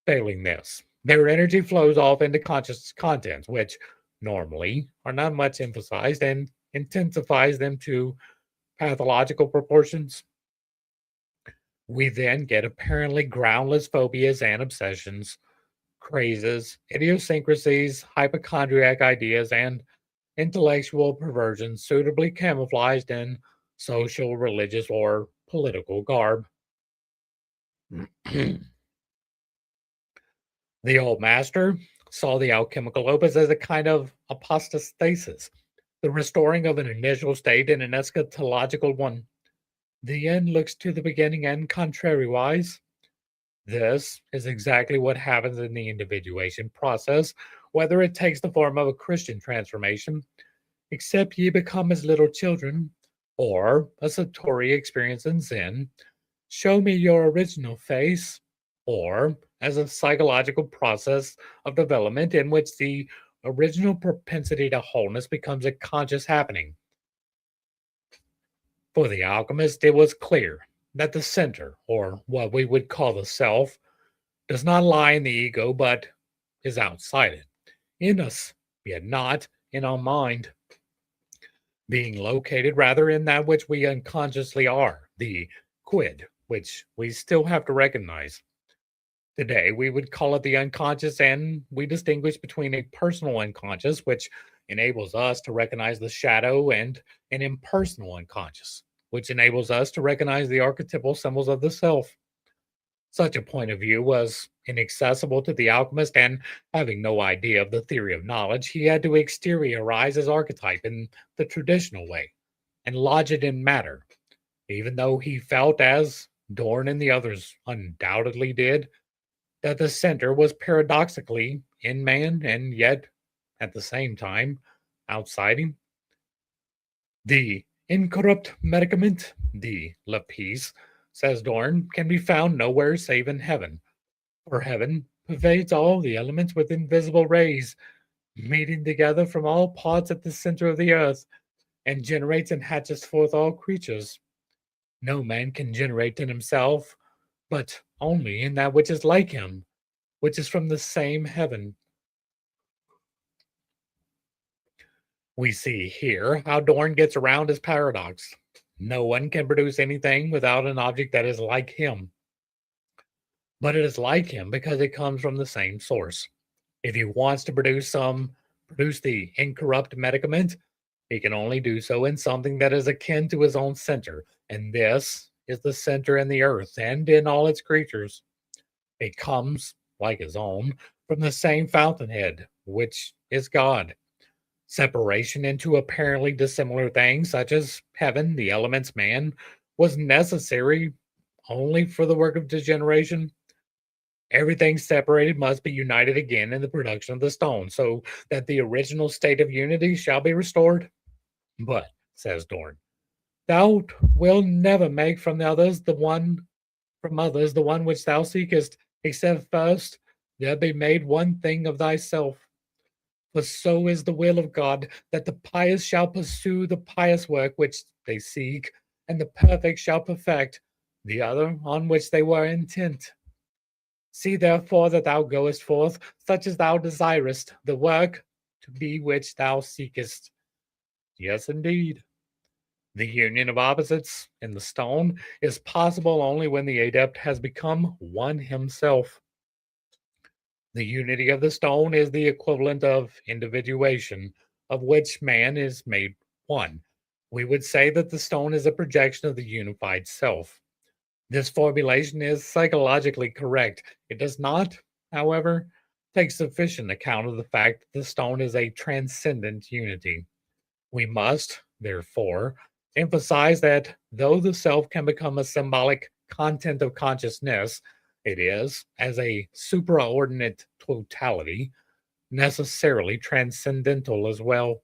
Failing this, their energy flows off into conscious contents, which normally are not much emphasized and intensifies them to pathological proportions. We then get apparently groundless phobias and obsessions, crazes, idiosyncrasies, hypochondriac ideas, and intellectual perversions suitably camouflaged in social, religious, or political garb. The old master saw the alchemical opus as a kind of apostasis, the restoring of an initial state in an eschatological one. The end looks to the beginning, and contrariwise, this is exactly what happens in the individuation process, whether it takes the form of a Christian transformation, except ye become as little children, or a Satori experience in Zen, show me your original face, or as a psychological process of development in which the original propensity to wholeness becomes a conscious happening. For the alchemist, it was clear that the center, or what we would call the self, does not lie in the ego, but is outside it, in us, yet not in our mind, being located rather in that which we unconsciously are, the quid, which we still have to recognize. Today, we would call it the unconscious, and we distinguish between a personal unconscious, which enables us to recognize the shadow, and an impersonal unconscious, which enables us to recognize the archetypal symbols of the self. Such a point of view was inaccessible to the alchemist, and having no idea of the theory of knowledge, he had to exteriorize his archetype in the traditional way and lodge it in matter, even though he felt, as Dorn and the others undoubtedly did, that the center was paradoxically in man and yet, at the same time, outside him. The incorrupt medicament, the lapis, says Dorn, can be found nowhere save in heaven, for heaven pervades all the elements with invisible rays, meeting together from all parts at the center of the earth, and generates and hatches forth all creatures. No man can generate in himself, but only in that which is like him, which is from the same heaven. We see here how Dorn gets around his paradox. No one can produce anything without an object that is like him, but it is like him because it comes from the same source. If he wants to produce the incorrupt medicament, he can only do so in something that is akin to his own center, and this is the center in the earth and in all its creatures. It comes, like his own, from the same fountainhead, which is God. Separation into apparently dissimilar things, such as heaven, the elements, man, was necessary only for the work of degeneration. Everything separated must be united again in the production of the stone, so that the original state of unity shall be restored. But, says Dorn, thou wilt never make from others the one which thou seekest, except first there be made one thing of thyself. For so is the will of God, that the pious shall pursue the pious work which they seek, and the perfect shall perfect the other on which they were intent. See therefore that thou goest forth, such as thou desirest, the work to be which thou seekest. Yes, indeed. The union of opposites in the stone is possible only when the adept has become one himself. The unity of the stone is the equivalent of individuation, of which man is made one. We would say that the stone is a projection of the unified self. This formulation is psychologically correct. It does not, however, take sufficient account of the fact that the stone is a transcendent unity. We must, therefore, emphasize that though the self can become a symbolic content of consciousness, it is, as a supraordinate totality, necessarily transcendental as well.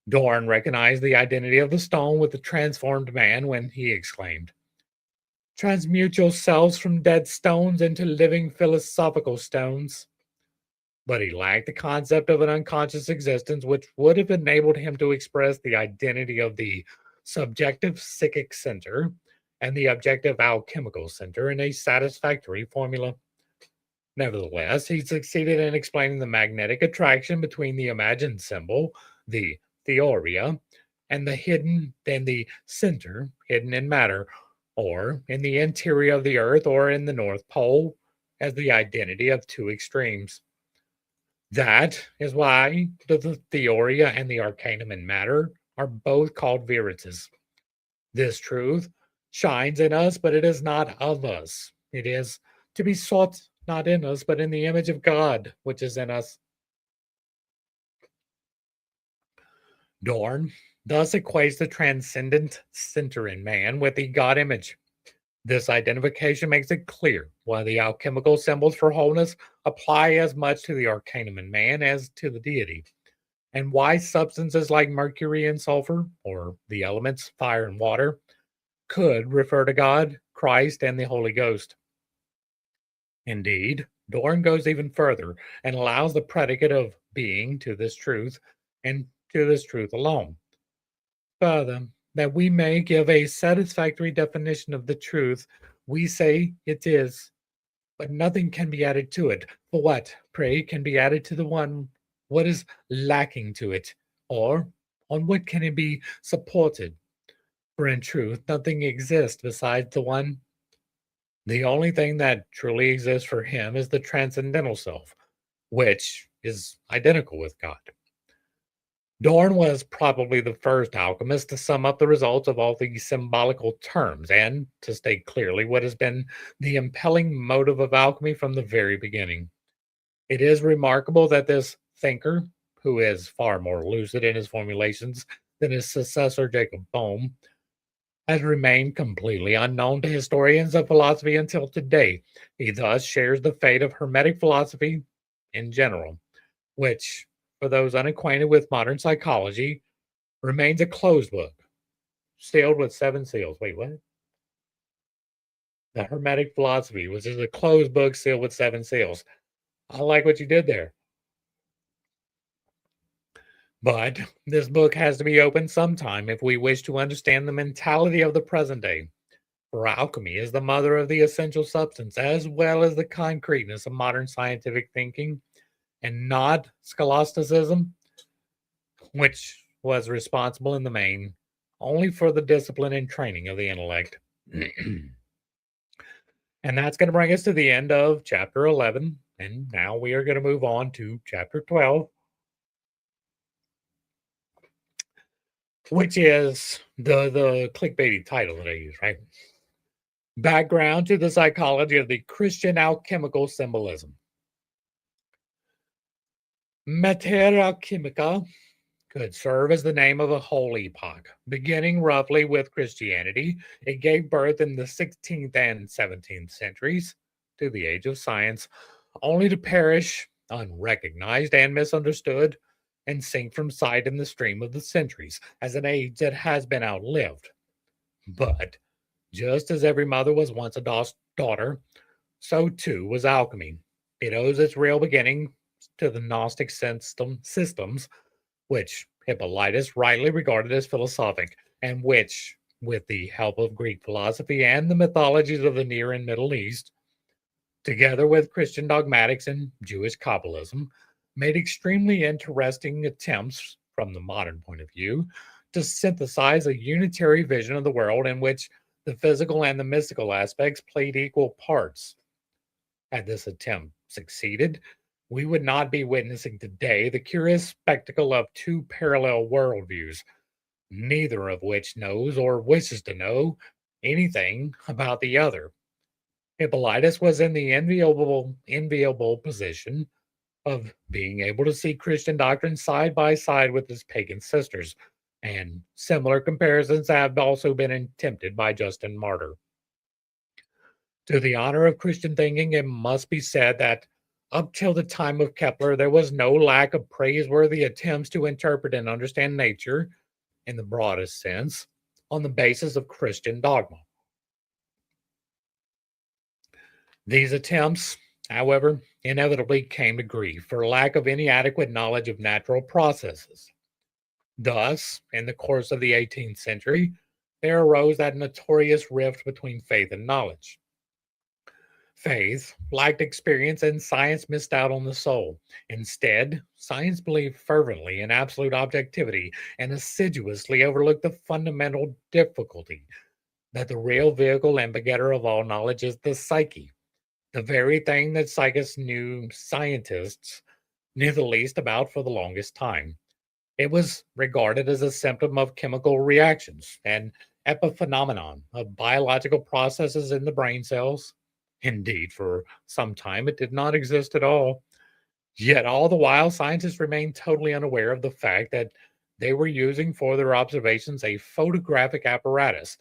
Dorn recognized the identity of the stone with the transformed man when he exclaimed, "Transmute yourselves from dead stones into living philosophical stones." But he lacked the concept of an unconscious existence, which would have enabled him to express the identity of the subjective psychic center and the objective alchemical center in a satisfactory formula. Nevertheless, he succeeded in explaining the magnetic attraction between the imagined symbol, the theoria, and the center hidden in matter, or in the interior of the earth, or in the North Pole, as the identity of two extremes. That is why the theoria and the arcanum in matter are both called viritas. This truth shines in us, but it is not of us. It is to be sought not in us, but in the image of God, which is in us. Dorn thus equates the transcendent center in man with the God image. This identification makes it clear why the alchemical symbols for wholeness apply as much to the arcanum in man as to the deity, and why substances like mercury and sulfur, or the elements fire and water, could refer to God, Christ, and the Holy Ghost. Indeed, Dorn goes even further and allows the predicate of being to this truth and to this truth alone. Further, that we may give a satisfactory definition of the truth, we say it is, but nothing can be added to it. For what, pray, can be added to the one? What is lacking to it? Or on what can it be supported? For in truth, nothing exists besides the one. The only thing that truly exists for him is the transcendental self, which is identical with God. Dorn was probably the first alchemist to sum up the results of all these symbolical terms and to state clearly what has been the impelling motive of alchemy from the very beginning. It is remarkable that this thinker, who is far more lucid in his formulations than his successor Jacob Bohm, has remained completely unknown to historians of philosophy until today. He thus shares the fate of Hermetic philosophy in general, which, for those unacquainted with modern psychology, remains a closed book, sealed with seven seals. Wait, what? The Hermetic philosophy, which is a closed book sealed with seven seals. I like what you did there. But this book has to be opened sometime if we wish to understand the mentality of the present day. For alchemy is the mother of the essential substance as well as the concreteness of modern scientific thinking, and not scholasticism, which was responsible in the main only for the discipline and training of the intellect. And that's going to bring us to the end of chapter 11. And now we are going to move on to chapter 12, which is the clickbaity title that I use, right? Background to the psychology of the Christian alchemical symbolism. Mater alchemica could serve as the name of a whole epoch. Beginning roughly with Christianity, it gave birth in the 16th and 17th centuries to the age of science, only to perish unrecognized and misunderstood and sink from sight in the stream of the centuries as an age that has been outlived. But just as every mother was once a daughter, so too was alchemy. It owes its real beginning to the Gnostic systems, which Hippolytus rightly regarded as philosophic, and which, with the help of Greek philosophy and the mythologies of the Near and Middle East, together with Christian dogmatics and Jewish Kabbalism, made extremely interesting attempts, from the modern point of view, to synthesize a unitary vision of the world in which the physical and the mystical aspects played equal parts. Had this attempt succeeded, we would not be witnessing today the curious spectacle of two parallel worldviews, neither of which knows or wishes to know anything about the other. Hippolytus was in the enviable position of being able to see Christian doctrine side by side with his pagan sisters, and similar comparisons have also been attempted by Justin Martyr. To the honor of Christian thinking, it must be said that up till the time of Kepler, there was no lack of praiseworthy attempts to interpret and understand nature, in the broadest sense, on the basis of Christian dogma. These attempts, however, inevitably came to grief for lack of any adequate knowledge of natural processes. Thus, in the course of the 18th century, there arose that notorious rift between faith and knowledge. Faith lacked experience and science missed out on the soul. Instead, science believed fervently in absolute objectivity and assiduously overlooked the fundamental difficulty that the real vehicle and begetter of all knowledge is the psyche, the very thing that scientists knew the least about for the longest time. It was regarded as a symptom of chemical reactions, an epiphenomenon of biological processes in the brain cells. Indeed, for some time it did not exist at all. Yet all the while, scientists remained totally unaware of the fact that they were using for their observations a photographic apparatus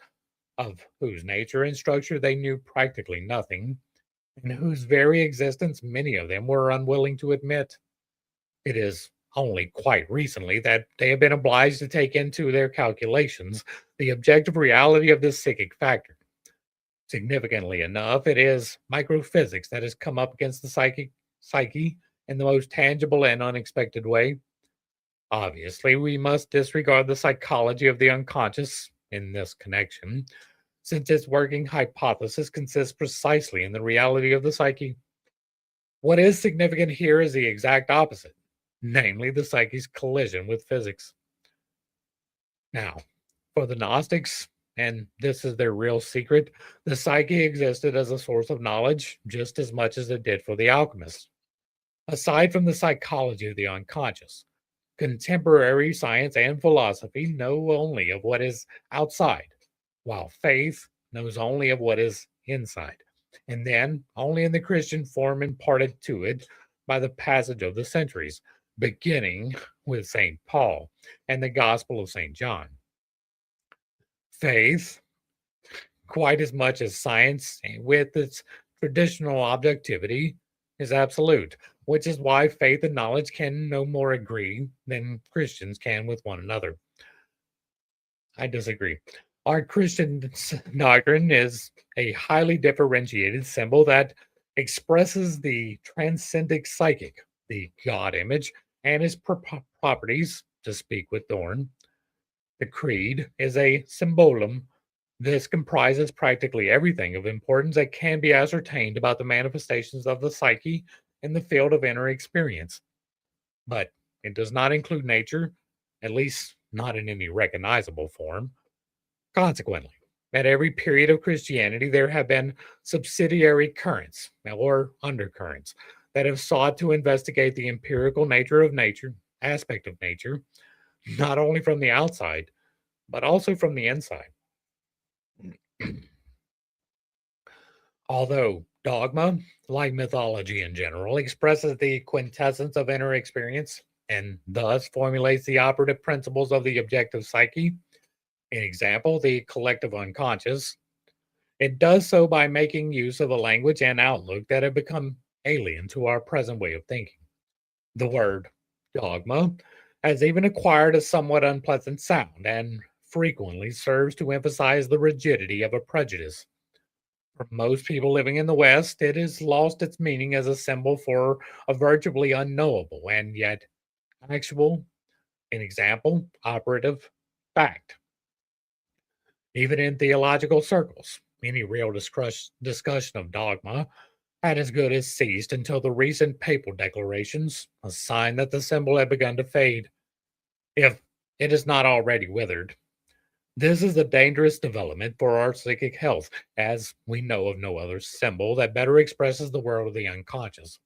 of whose nature and structure they knew practically nothing, and whose very existence many of them were unwilling to admit. It is only quite recently that they have been obliged to take into their calculations the objective reality of this psychic factor. Significantly enough, it is microphysics that has come up against the psyche in the most tangible and unexpected way. Obviously, we must disregard the psychology of the unconscious in this connection, since its working hypothesis consists precisely in the reality of the psyche. What is significant here is the exact opposite, namely the psyche's collision with physics. Now, for the Gnostics, and this is their real secret, the psyche existed as a source of knowledge just as much as it did for the alchemists. Aside from the psychology of the unconscious, contemporary science and philosophy know only of what is outside, while faith knows only of what is inside, and then only in the Christian form imparted to it by the passage of the centuries, beginning with St. Paul and the Gospel of St. John. Faith, quite as much as science, with its traditional objectivity, is absolute, which is why faith and knowledge can no more agree than Christians can with one another. I disagree. Our Christian doctrine is a highly differentiated symbol that expresses the transcendent psychic, the God image, and its properties, to speak with Thorne. The creed is a symbolum. This comprises practically everything of importance that can be ascertained about the manifestations of the psyche in the field of inner experience. But it does not include nature, at least not in any recognizable form. Consequently, at every period of Christianity, there have been subsidiary currents or undercurrents that have sought to investigate the empirical aspect of nature, not only from the outside, but also from the inside. Although dogma, like mythology in general, expresses the quintessence of inner experience and thus formulates the operative principles of the objective psyche, an example, the collective unconscious, it does so by making use of a language and outlook that have become alien to our present way of thinking. The word dogma has even acquired a somewhat unpleasant sound and frequently serves to emphasize the rigidity of a prejudice. For most people living in the West, it has lost its meaning as a symbol for a virtually unknowable and yet actual, an example, operative fact. Even in theological circles, any real discussion of dogma had as good as ceased until the recent papal declarations, a sign that the symbol had begun to fade, if it is not already withered. This is a dangerous development for our psychic health, as we know of no other symbol that better expresses the world of the unconscious.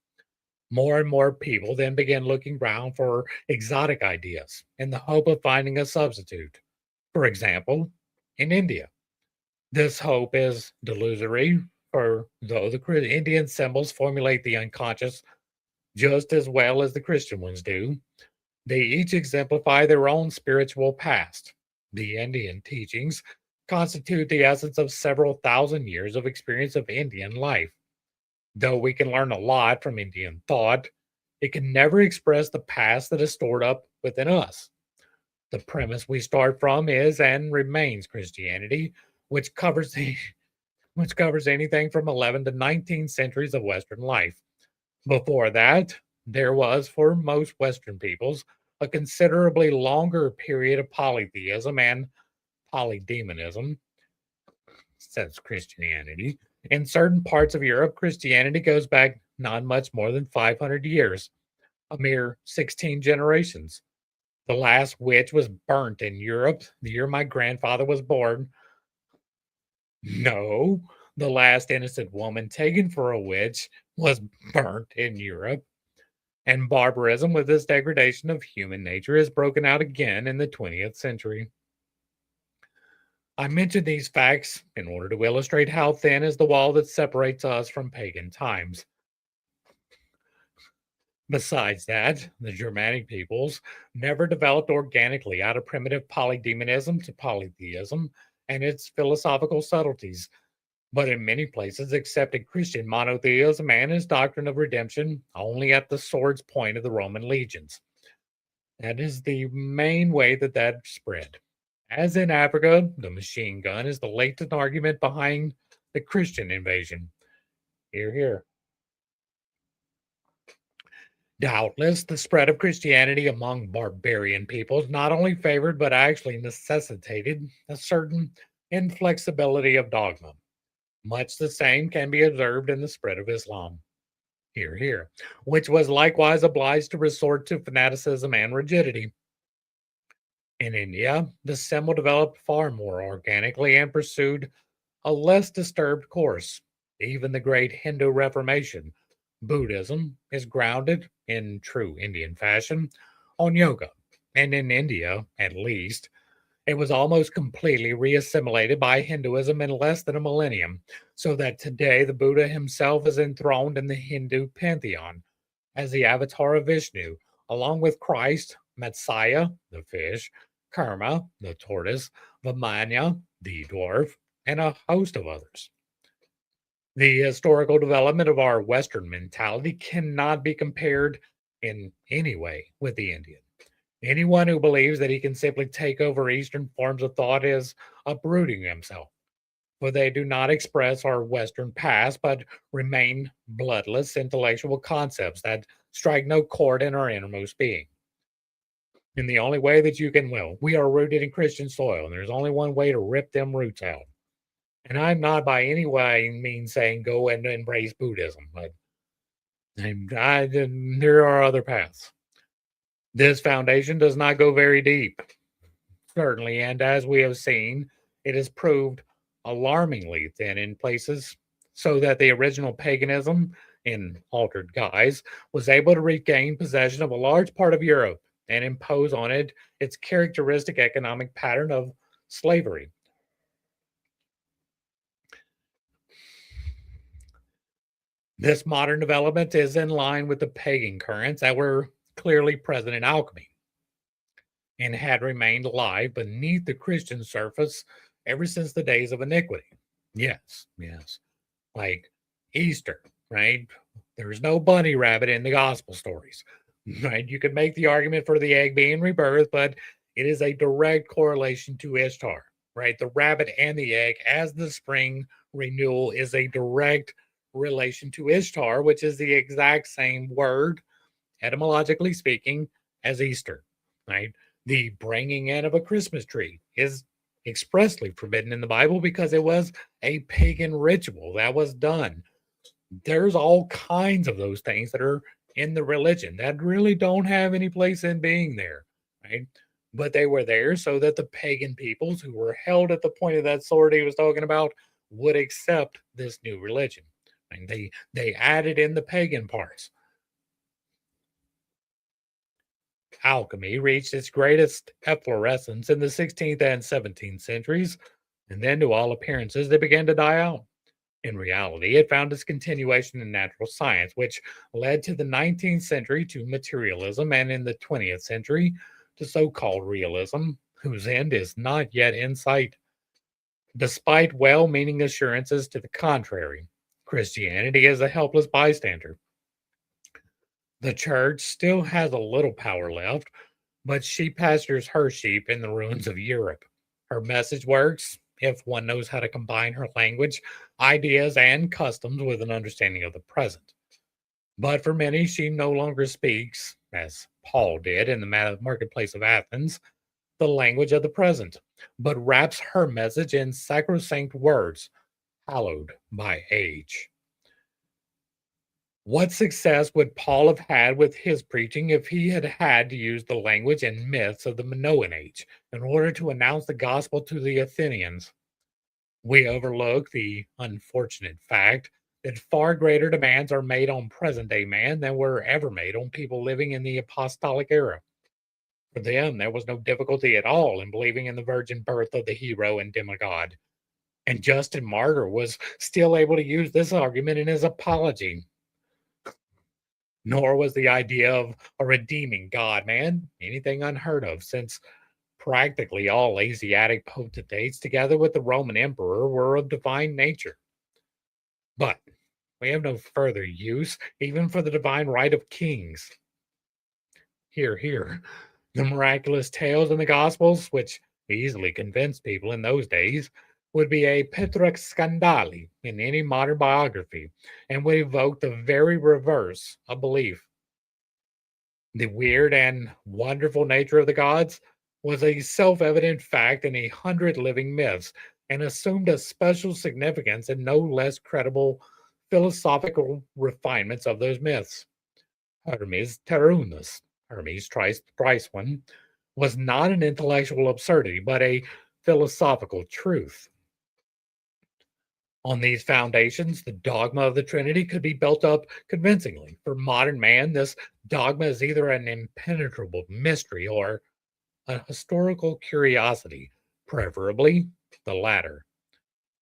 More and more people then begin looking around for exotic ideas in the hope of finding a substitute. For example, in India, this hope is delusory, for though the Indian symbols formulate the unconscious just as well as the Christian ones do, they each exemplify their own spiritual past. The Indian teachings constitute the essence of several thousand years of experience of Indian life. Though we can learn a lot from Indian thought, it can never express the past that is stored up within us. The premise we start from is and remains Christianity, which covers the which covers anything from 11 to 19 centuries of Western life. Before that, there was, for most Western peoples, a considerably longer period of polytheism and polydemonism, says Christianity. In certain parts of Europe, Christianity goes back not much more than 500 years, a mere 16 generations. The last witch was burnt in Europe the year my grandfather was born. No, the last innocent woman taken for a witch was burnt in Europe. And barbarism, with this degradation of human nature, has broken out again in the 20th century. I mention these facts in order to illustrate how thin is the wall that separates us from pagan times. Besides that, the Germanic peoples never developed organically out of primitive polydemonism to polytheism and its philosophical subtleties, but in many places accepted Christian monotheism and his doctrine of redemption only at the sword's point of the Roman legions. That is the main way that spread. As in Africa, the machine gun is the latent argument behind the Christian invasion. Here, here. Doubtless, the spread of Christianity among barbarian peoples not only favored but actually necessitated a certain inflexibility of dogma. Much the same can be observed in the spread of Islam. Here, here, which was likewise obliged to resort to fanaticism and rigidity. In India, the symbol developed far more organically and pursued a less disturbed course. Even the great Hindu Reformation, Buddhism, is grounded, in true Indian fashion, on yoga. And in India, at least, it was almost completely reassimilated by Hinduism in less than a millennium, so that today the Buddha himself is enthroned in the Hindu pantheon as the avatar of Vishnu, along with Christ, Messiah, the fish, Karma, the tortoise, Vimanya, the dwarf, and a host of others. The historical development of our Western mentality cannot be compared in any way with the Indian. Anyone who believes that he can simply take over Eastern forms of thought is uprooting himself, for they do not express our Western past, but remain bloodless intellectual concepts that strike no chord in our innermost being. In the only way that you can, well, we are rooted in Christian soil, and there's only one way to rip them roots out. And I'm not by any way mean saying go and embrace Buddhism, but there are other paths. This foundation does not go very deep, certainly, and as we have seen, it has proved alarmingly thin in places, so that the original paganism, in altered guise, was able to regain possession of a large part of Europe and impose on it its characteristic economic pattern of slavery. This modern development is in line with the pagan currents that were clearly present in alchemy and had remained alive beneath the Christian surface ever since the days of iniquity. Yes, yes. Like Easter, right? There's no bunny rabbit in the gospel stories, right? You could make the argument for the egg being rebirth, but it is a direct correlation to Ishtar, right? The rabbit and the egg as the spring renewal is a direct relation to Ishtar, which is the exact same word, etymologically speaking, as Easter, right? The bringing in of a Christmas tree is expressly forbidden in the Bible because it was a pagan ritual that was done. There's all kinds of those things that are in the religion that really don't have any place in being there, right? But they were there so that the pagan peoples who were held at the point of that sword he was talking about would accept this new religion. And they added in the pagan parts. Alchemy reached its greatest efflorescence in the 16th and 17th centuries, and then to all appearances they began to die out. In reality, it found its continuation in natural science, which led to the 19th century to materialism, and in the 20th century to so called realism, whose end is not yet in sight. Despite well meaning assurances to the contrary, Christianity is a helpless bystander. The church still has a little power left, but she pastures her sheep in the ruins of Europe. Her message works if one knows how to combine her language, ideas, and customs with an understanding of the present. But for many, she no longer speaks, as Paul did in the marketplace of Athens, the language of the present, but wraps her message in sacrosanct words, hallowed by age. What success would Paul have had with his preaching if he had had to use the language and myths of the Minoan age in order to announce the gospel to the Athenians? We overlook the unfortunate fact that far greater demands are made on present day man than were ever made on people living in the apostolic era. For them, there was no difficulty at all in believing in the virgin birth of the hero and demigod. And Justin Martyr was still able to use this argument in his apology. Nor was the idea of a redeeming God man anything unheard of, since practically all Asiatic potentates, together with the Roman emperor, were of divine nature. But we have no further use even for the divine right of kings. Hear, hear. The miraculous tales in the Gospels, which easily convinced people in those days, would be a Petrarch scandali in any modern biography and would evoke the very reverse of belief. The weird and wonderful nature of the gods was a self evident fact in 100 living myths and assumed a special significance in no less credible philosophical refinements of those myths. Hermes Terunus, Hermes thrice one, was not an intellectual absurdity, but a philosophical truth. On these foundations, the dogma of the Trinity could be built up convincingly. For modern man, this dogma is either an impenetrable mystery or a historical curiosity, preferably the latter.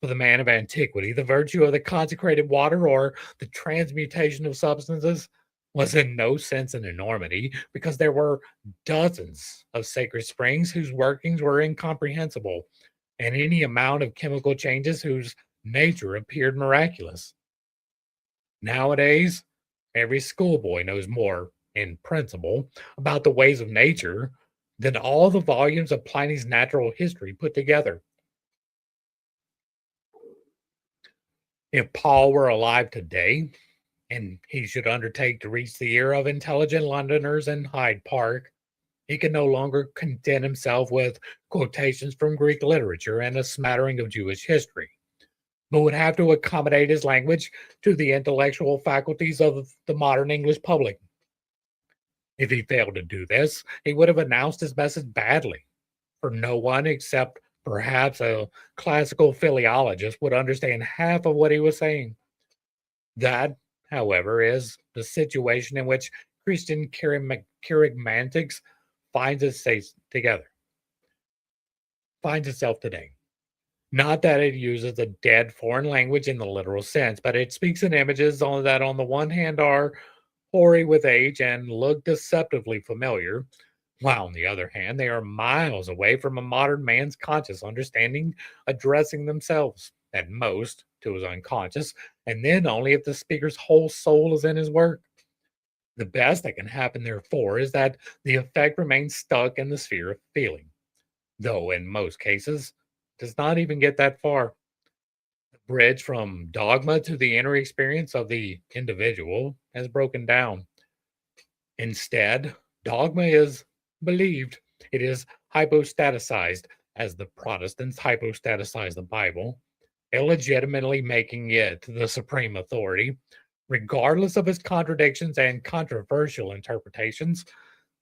For the man of antiquity, the virtue of the consecrated water or the transmutation of substances was in no sense an enormity because there were dozens of sacred springs whose workings were incomprehensible, and any amount of chemical changes whose nature appeared miraculous. Nowadays, every schoolboy knows more, in principle, about the ways of nature than all the volumes of Pliny's natural history put together. If Paul were alive today, and he should undertake to reach the ear of intelligent Londoners in Hyde Park, he could no longer content himself with quotations from Greek literature and a smattering of Jewish history, but would have to accommodate his language to the intellectual faculties of the modern English public. If he failed to do this, he would have announced his message badly, for no one except perhaps a classical philologist would understand half of what he was saying. That, however, is the situation in which Christian charismatics finds itself together, finds itself today. Not that it uses a dead foreign language in the literal sense, but it speaks in images that, on the one hand, are hoary with age and look deceptively familiar, while on the other hand, they are miles away from a modern man's conscious understanding, addressing themselves, at most, to his unconscious, and then only if the speaker's whole soul is in his work. The best that can happen, therefore, is that the effect remains stuck in the sphere of feeling, though in most cases does not even get that far. bridge from dogma to the inner experience of the individual has broken down. Instead, dogma is believed, it is hypostaticized, as the Protestants hypostatize the Bible, illegitimately making it the supreme authority, regardless of its contradictions and controversial interpretations.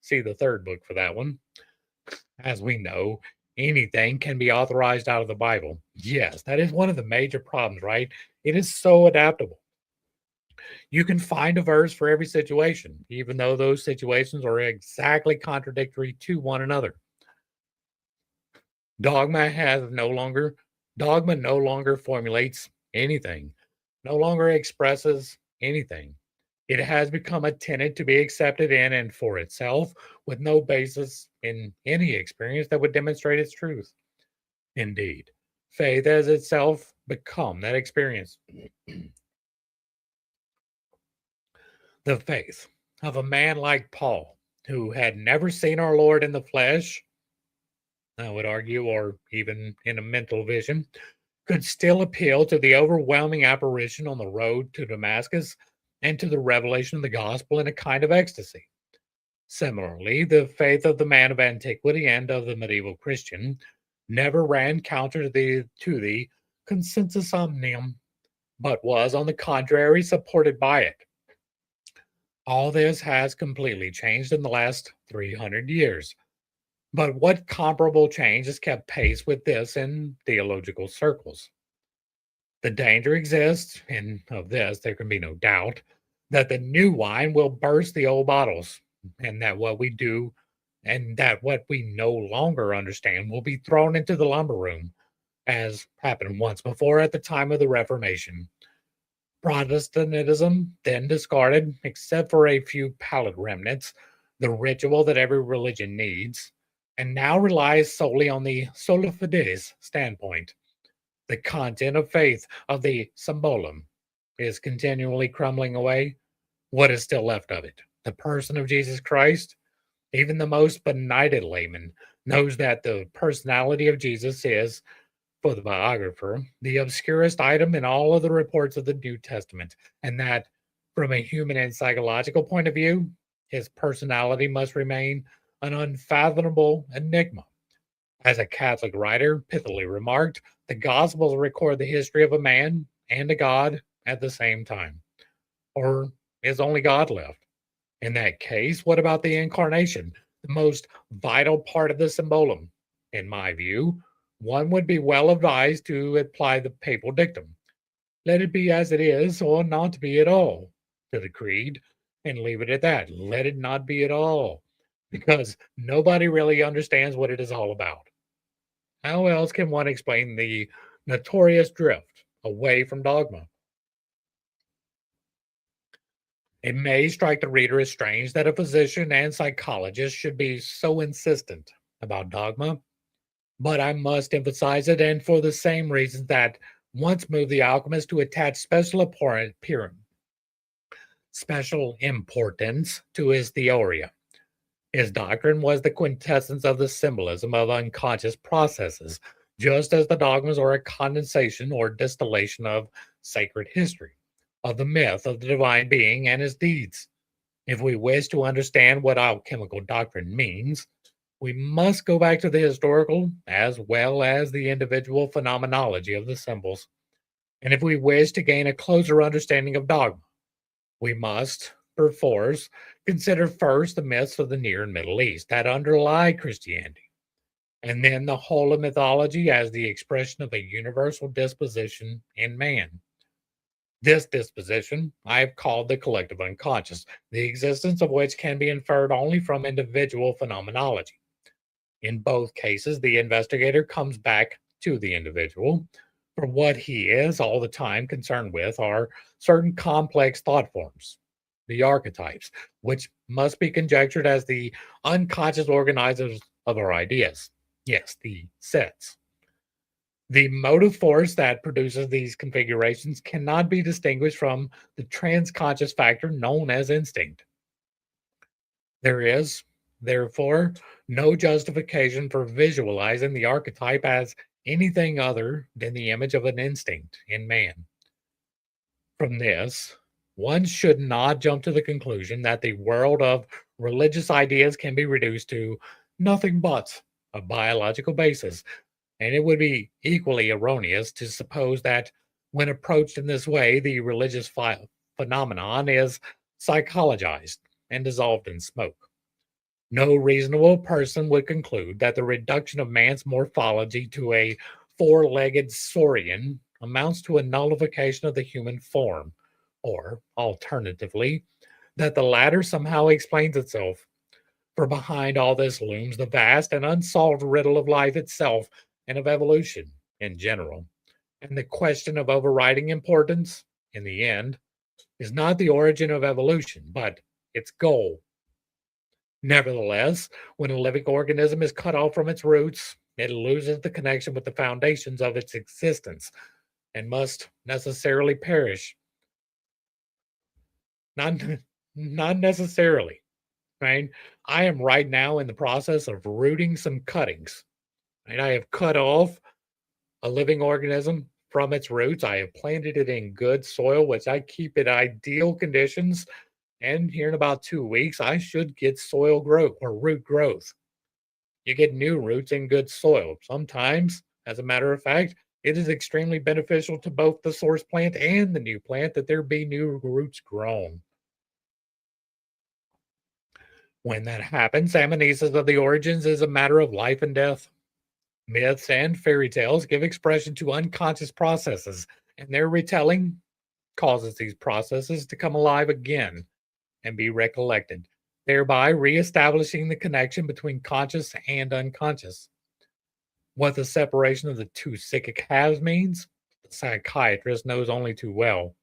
See the third book for that one. As we know, anything can be authorized out of the Bible. Yes, that is one of the major problems, right? It is so adaptable. You can find a verse for every situation, even though those situations are exactly contradictory to one another. Dogma has no longer Dogma no longer formulates anything, no longer expresses anything. It has become a tenet to be accepted in and for itself, with no basis in any experience that would demonstrate its truth. Indeed, faith has itself become that experience. The faith of a man like Paul, who had never seen our Lord in the flesh, I would argue, or even in a mental vision, could still appeal to the overwhelming apparition on the road to Damascus and to the revelation of the gospel in a kind of ecstasy. Similarly, the faith of the man of antiquity and of the medieval Christian never ran counter to the consensus omnium, but was, on the contrary, supported by it. All this has completely changed in the last 300 years. But what comparable change has kept pace with this in theological circles? The danger exists, and of this there can be no doubt, that the new wine will burst the old bottles, and that what we no longer understand will be thrown into the lumber room, as happened once before at the time of the Reformation. Protestantism then discarded, except for a few pallid remnants, the ritual that every religion needs, and now relies solely on the sola fides standpoint. The content of faith, of the symbolum, is continually crumbling away. What is still left of it? The person of Jesus Christ? Even the most benighted layman knows that the personality of Jesus is, for the biographer, the obscurest item in all of the reports of the New Testament, and that, from a human and psychological point of view, his personality must remain an unfathomable enigma. As a Catholic writer pithily remarked, the Gospels record the history of a man and a God at the same time. Or is only God left? In that case, what about the incarnation, the most vital part of the symbolum? In my view, one would be well advised to apply the papal dictum, let it be as it is, or not be at all, to the creed, and leave it at that. Let it not be at all, because nobody really understands what it is all about. How else can one explain the notorious drift away from dogma? It may strike the reader as strange that a physician and psychologist should be so insistent about dogma, but I must emphasize it, and for the same reasons that once moved the alchemist to attach special importance to his theoria. His doctrine was the quintessence of the symbolism of unconscious processes, just as the dogmas are a condensation or distillation of sacred history, of the myth of the divine being and his deeds. If we wish to understand what alchemical doctrine means, we must go back to the historical as well as the individual phenomenology of the symbols. And if we wish to gain a closer understanding of dogma, we must, perforce, consider first the myths of the Near and Middle East that underlie Christianity, and then the whole of mythology as the expression of a universal disposition in man. This disposition I have called the collective unconscious, the existence of which can be inferred only from individual phenomenology. In both cases, the investigator comes back to the individual, for what he is all the time concerned with are certain complex thought forms, the archetypes, which must be conjectured as the unconscious organizers of our ideas. Yes, the sets. The motive force that produces these configurations cannot be distinguished from the transconscious factor known as instinct. There is, therefore, no justification for visualizing the archetype as anything other than the image of an instinct in man. From this, one should not jump to the conclusion that the world of religious ideas can be reduced to nothing but a biological basis, and it would be equally erroneous to suppose that when approached in this way, the religious phenomenon is psychologized and dissolved in smoke. No reasonable person would conclude that the reduction of man's morphology to a four legged saurian amounts to a nullification of the human form, or, alternatively, that the latter somehow explains itself. For behind all this looms the vast and unsolved riddle of life itself and of evolution in general. And the question of overriding importance, in the end, is not the origin of evolution, but its goal. Nevertheless, when a living organism is cut off from its roots, it loses the connection with the foundations of its existence and must necessarily perish. Not, not necessarily, right? I am right now in the process of rooting some cuttings. Right? I have cut off a living organism from its roots. I have planted it in good soil, which I keep in ideal conditions. And here in about 2 weeks, I should get soil growth or root growth. You get new roots in good soil. Sometimes, as a matter of fact, it is extremely beneficial to both the source plant and the new plant that there be new roots grown. When that happens, amnesis of the origins is a matter of life and death. Myths and fairy tales give expression to unconscious processes, and their retelling causes these processes to come alive again and be recollected, thereby reestablishing the connection between conscious and unconscious. What the separation of the two psychic halves means, the psychiatrist knows only too well.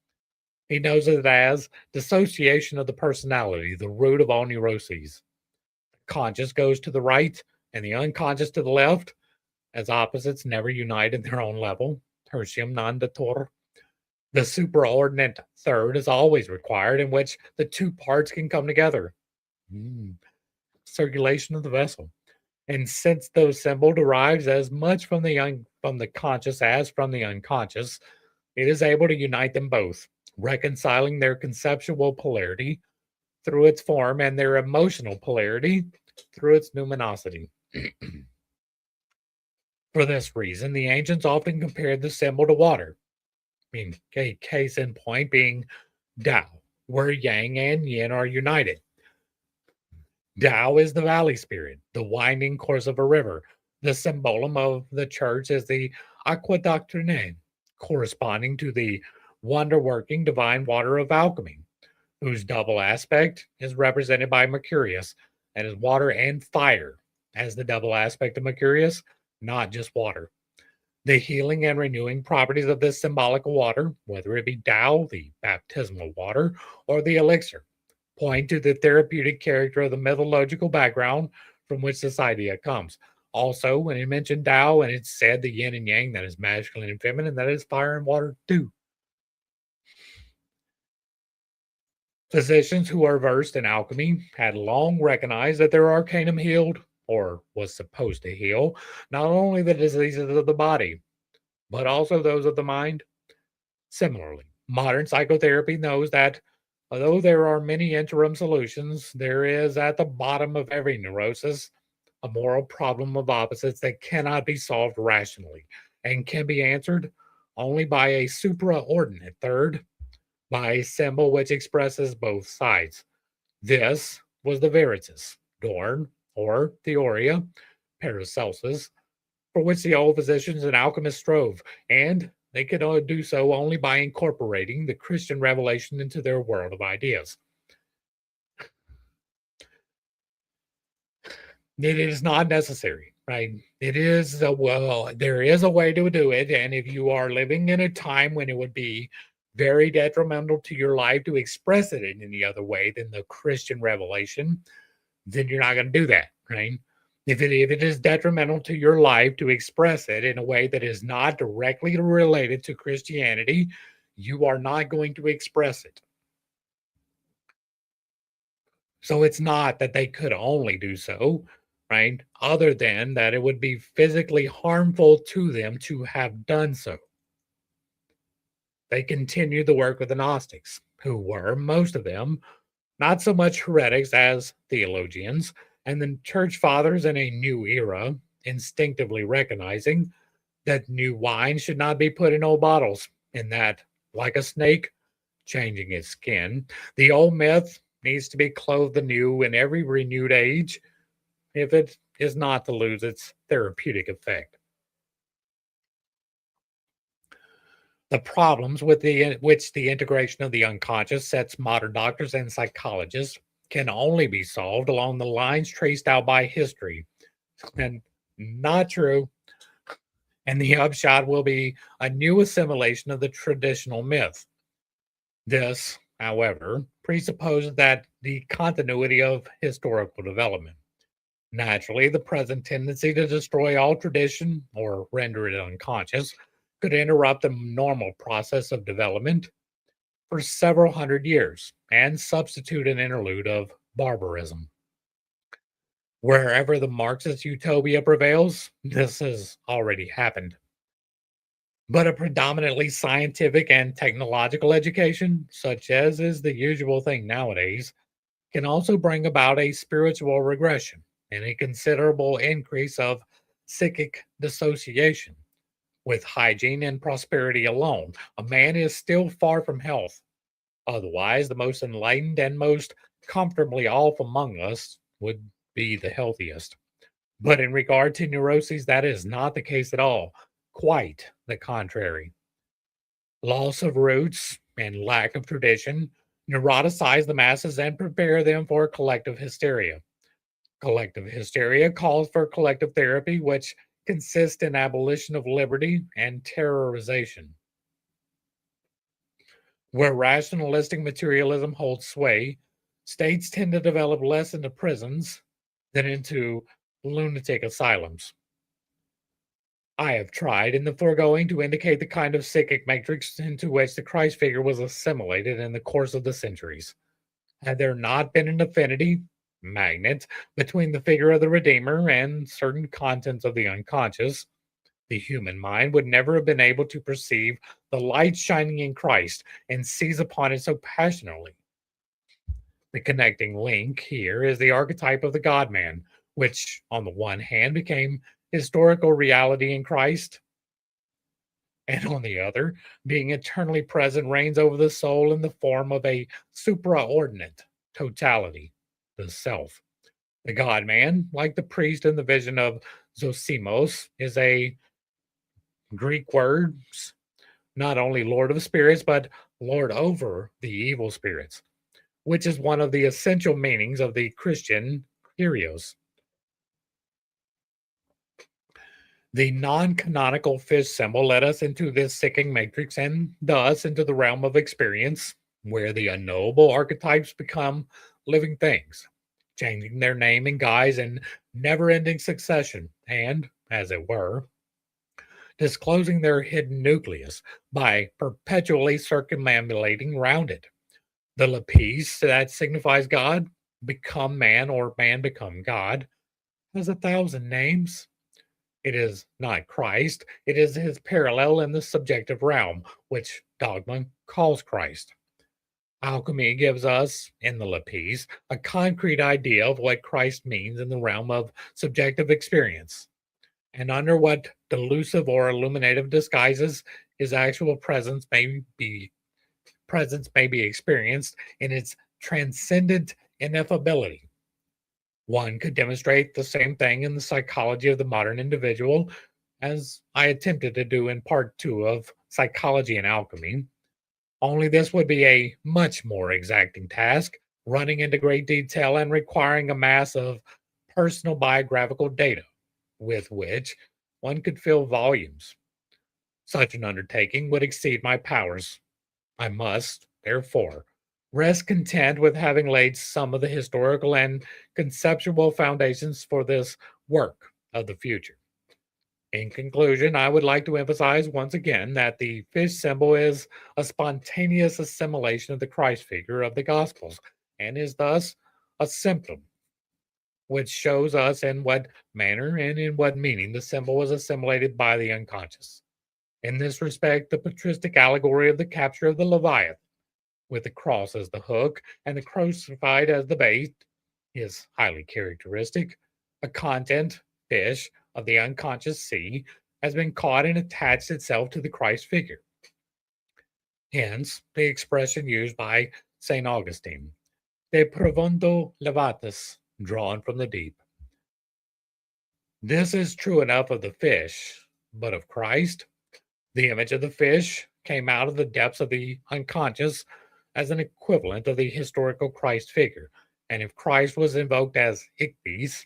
He knows it as dissociation of the personality, the root of all neuroses. The conscious goes to the right and the unconscious to the left, as opposites never unite in their own level. Tertium non datur. The superordinate third is always required, in which the two parts can come together. Circulation of the vessel. And since the symbol derives as much from the conscious as from the unconscious, it is able to unite them both, reconciling their conceptual polarity through its form and their emotional polarity through its numinosity. For this reason, the ancients often compared the symbol to water. I mean, a case in point being Tao, where Yang and Yin are united. Tao is the valley spirit, the winding course of a river. The symbolum of the church is the aqua doctrinae, corresponding to the wonder-working divine water of alchemy, whose double aspect is represented by Mercurius, and is water and fire, as the double aspect of Mercurius, not just water. The healing and renewing properties of this symbolical water, whether it be Tao, the baptismal water, or the elixir, point to the therapeutic character of the mythological background from which this idea comes. Also, when it mentioned Tao and it said the yin and yang, that is masculine and feminine, that is fire and water too. Physicians who are versed in alchemy had long recognized that their arcanum healed, or was supposed to heal, not only the diseases of the body, but also those of the mind. Similarly, modern psychotherapy knows that although there are many interim solutions, there is at the bottom of every neurosis a moral problem of opposites that cannot be solved rationally and can be answered only by a supraordinate third, by a symbol which expresses both sides. This was the Veritas, Dorn, or Theoria, Paracelsus, for which the old physicians and alchemists strove, and they could do so only by incorporating the Christian revelation into their world of ideas. It is not necessary, right? It is, there is a way to do it. And if you are living in a time when it would be very detrimental to your life to express it in any other way than the Christian revelation, then you're not going to do that, right? If it is detrimental to your life to express it in a way that is not directly related to Christianity, you are not going to express it. So it's not that they could only do so, right? Other than that it would be physically harmful to them to have done so. They continued the work of the Gnostics, who were, most of them, not so much heretics as theologians, and the church fathers in a new era, instinctively recognizing that new wine should not be put in old bottles, and that, like a snake changing its skin, the old myth needs to be clothed anew in every renewed age if it is not to lose its therapeutic effect. The problems with which the integration of the unconscious sets modern doctors and psychologists can only be solved along the lines traced out by history. And not true. And the upshot will be a new assimilation of the traditional myth. This, however, presupposes that the continuity of historical development. Naturally, the present tendency to destroy all tradition or render it unconscious could interrupt the normal process of development for several hundred years and substitute an interlude of barbarism. Wherever the Marxist utopia prevails, this has already happened. But a predominantly scientific and technological education, such as is the usual thing nowadays, can also bring about a spiritual regression and a considerable increase of psychic dissociation. With hygiene and prosperity alone, a man is still far from health. Otherwise, the most enlightened and most comfortably off among us would be the healthiest. But in regard to neuroses, that is not the case at all. Quite the contrary. Loss of roots and lack of tradition neuroticize the masses and prepare them for collective hysteria. Collective hysteria calls for collective therapy, which consists in abolition of liberty and terrorization. Where rationalistic materialism holds sway, states tend to develop less into prisons than into lunatic asylums. I have tried in the foregoing to indicate the kind of psychic matrix into which the Christ figure was assimilated in the course of the centuries. Had there not been an affinity, magnet, between the figure of the Redeemer and certain contents of the unconscious, the human mind would never have been able to perceive the light shining in Christ and seize upon it so passionately. The connecting link here is the archetype of the God man, which, on the one hand, became historical reality in Christ, and on the other, being eternally present, reigns over the soul in the form of a supraordinate totality, the self. The God man, like the priest in the vision of Zosimos, is a Greek word, not only Lord of spirits, but Lord over the evil spirits, which is one of the essential meanings of the Christian Kyrios. The non canonical fish symbol led us into this sicking matrix and thus into the realm of experience, where the unknowable archetypes become living things, changing their name and guise in never ending succession, and, as it were, disclosing their hidden nucleus by perpetually circumambulating round it. The lapis that signifies God, become man, or man become God, has 1,000 names. It is not Christ, it is his parallel in the subjective realm, which dogma calls Christ. Alchemy gives us, in the lapis, a concrete idea of what Christ means in the realm of subjective experience, and under what delusive or illuminative disguises his actual presence may be experienced in its transcendent ineffability. One could demonstrate the same thing in the psychology of the modern individual, as I attempted to do in part two of Psychology and Alchemy, only this would be a much more exacting task, running into great detail and requiring a mass of personal biographical data, with which one could fill volumes. Such an undertaking would exceed my powers. I must, therefore, rest content with having laid some of the historical and conceptual foundations for this work of the future. In conclusion, I would like to emphasize once again that the fish symbol is a spontaneous assimilation of the Christ figure of the Gospels and is thus a symptom, which shows us in what manner and in what meaning the symbol was assimilated by the unconscious. In this respect, the patristic allegory of the capture of the Leviathan, with the cross as the hook and the crucified as the bait, is highly characteristic. A content, fish, of the unconscious sea has been caught and attached itself to the Christ figure. Hence, the expression used by St. Augustine, de profundo levatus, drawn from the deep. This is true enough of the fish, but of Christ, the image of the fish came out of the depths of the unconscious as an equivalent of the historical Christ figure. And if Christ was invoked as Ichthys,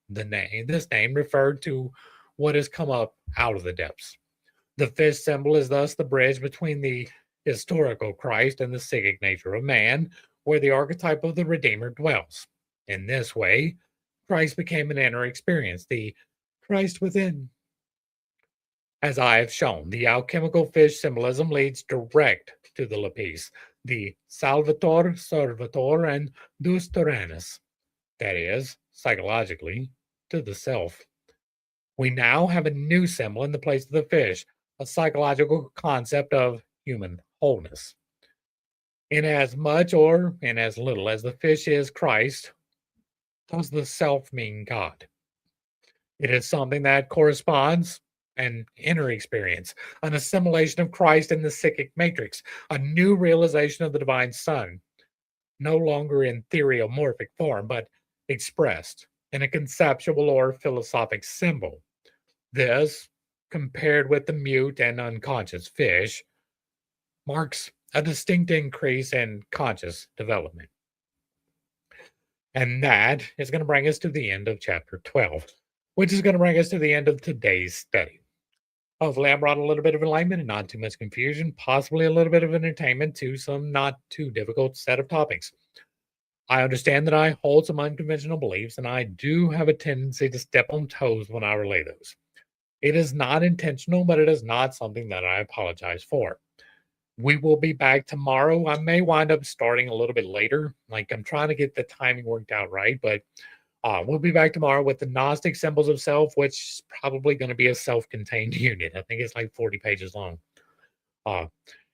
this name referred to what has come up out of the depths. The fish symbol is thus the bridge between the historical Christ and the psychic nature of man, where the archetype of the Redeemer dwells. In this way, Christ became an inner experience, the Christ within. As I have shown, the alchemical fish symbolism leads direct to the lapis, the Salvator, Servator, and Deus Tyrannus, that is, psychologically, to the self. We now have a new symbol in the place of the fish, a psychological concept of human wholeness. In as much or in as little as the fish is Christ, does the self mean God? It is something that corresponds an inner experience, an assimilation of Christ in the psychic matrix, a new realization of the divine Son, no longer in theriomorphic form, but expressed in a conceptual or philosophic symbol. This, compared with the mute and unconscious fish, marks a distinct increase in conscious development. And that is going to bring us to the end of chapter 12, which is going to bring us to the end of today's study. Hopefully, I brought a little bit of enlightenment and not too much confusion, possibly a little bit of entertainment to some not too difficult set of topics. I understand that I hold some unconventional beliefs, and I do have a tendency to step on toes when I relay those. It is not intentional, but it is not something that I apologize for. We will be back tomorrow. I may wind up starting a little bit later. Like I'm trying to get the timing worked out right, but we'll be back tomorrow with the Gnostic symbols of self, which is probably going to be a self-contained unit. I think it's like 40 pages long.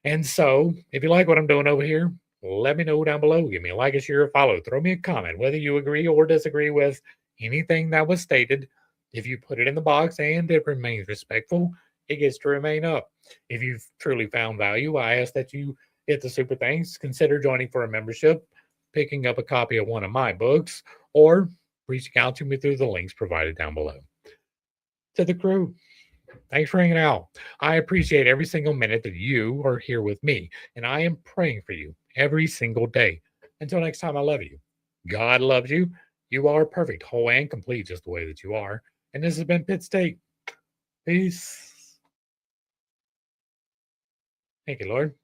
And so, if you like what I'm doing over here, let me know down below. Give me a like, a share, a follow. Throw me a comment, whether you agree or disagree with anything that was stated. If you put it in the box and it remains respectful, it gets to remain up. If you've truly found value, I ask that you hit the super thanks, consider joining for a membership, picking up a copy of one of my books, or reaching out to me through the links provided down below. To the crew, thanks for hanging out. I appreciate every single minute that you are here with me, and I am praying for you every single day. Until next time, I love you. God loves you. You are perfect, whole, and complete just the way that you are. And this has been pittstake. Peace. Thank you, Lord.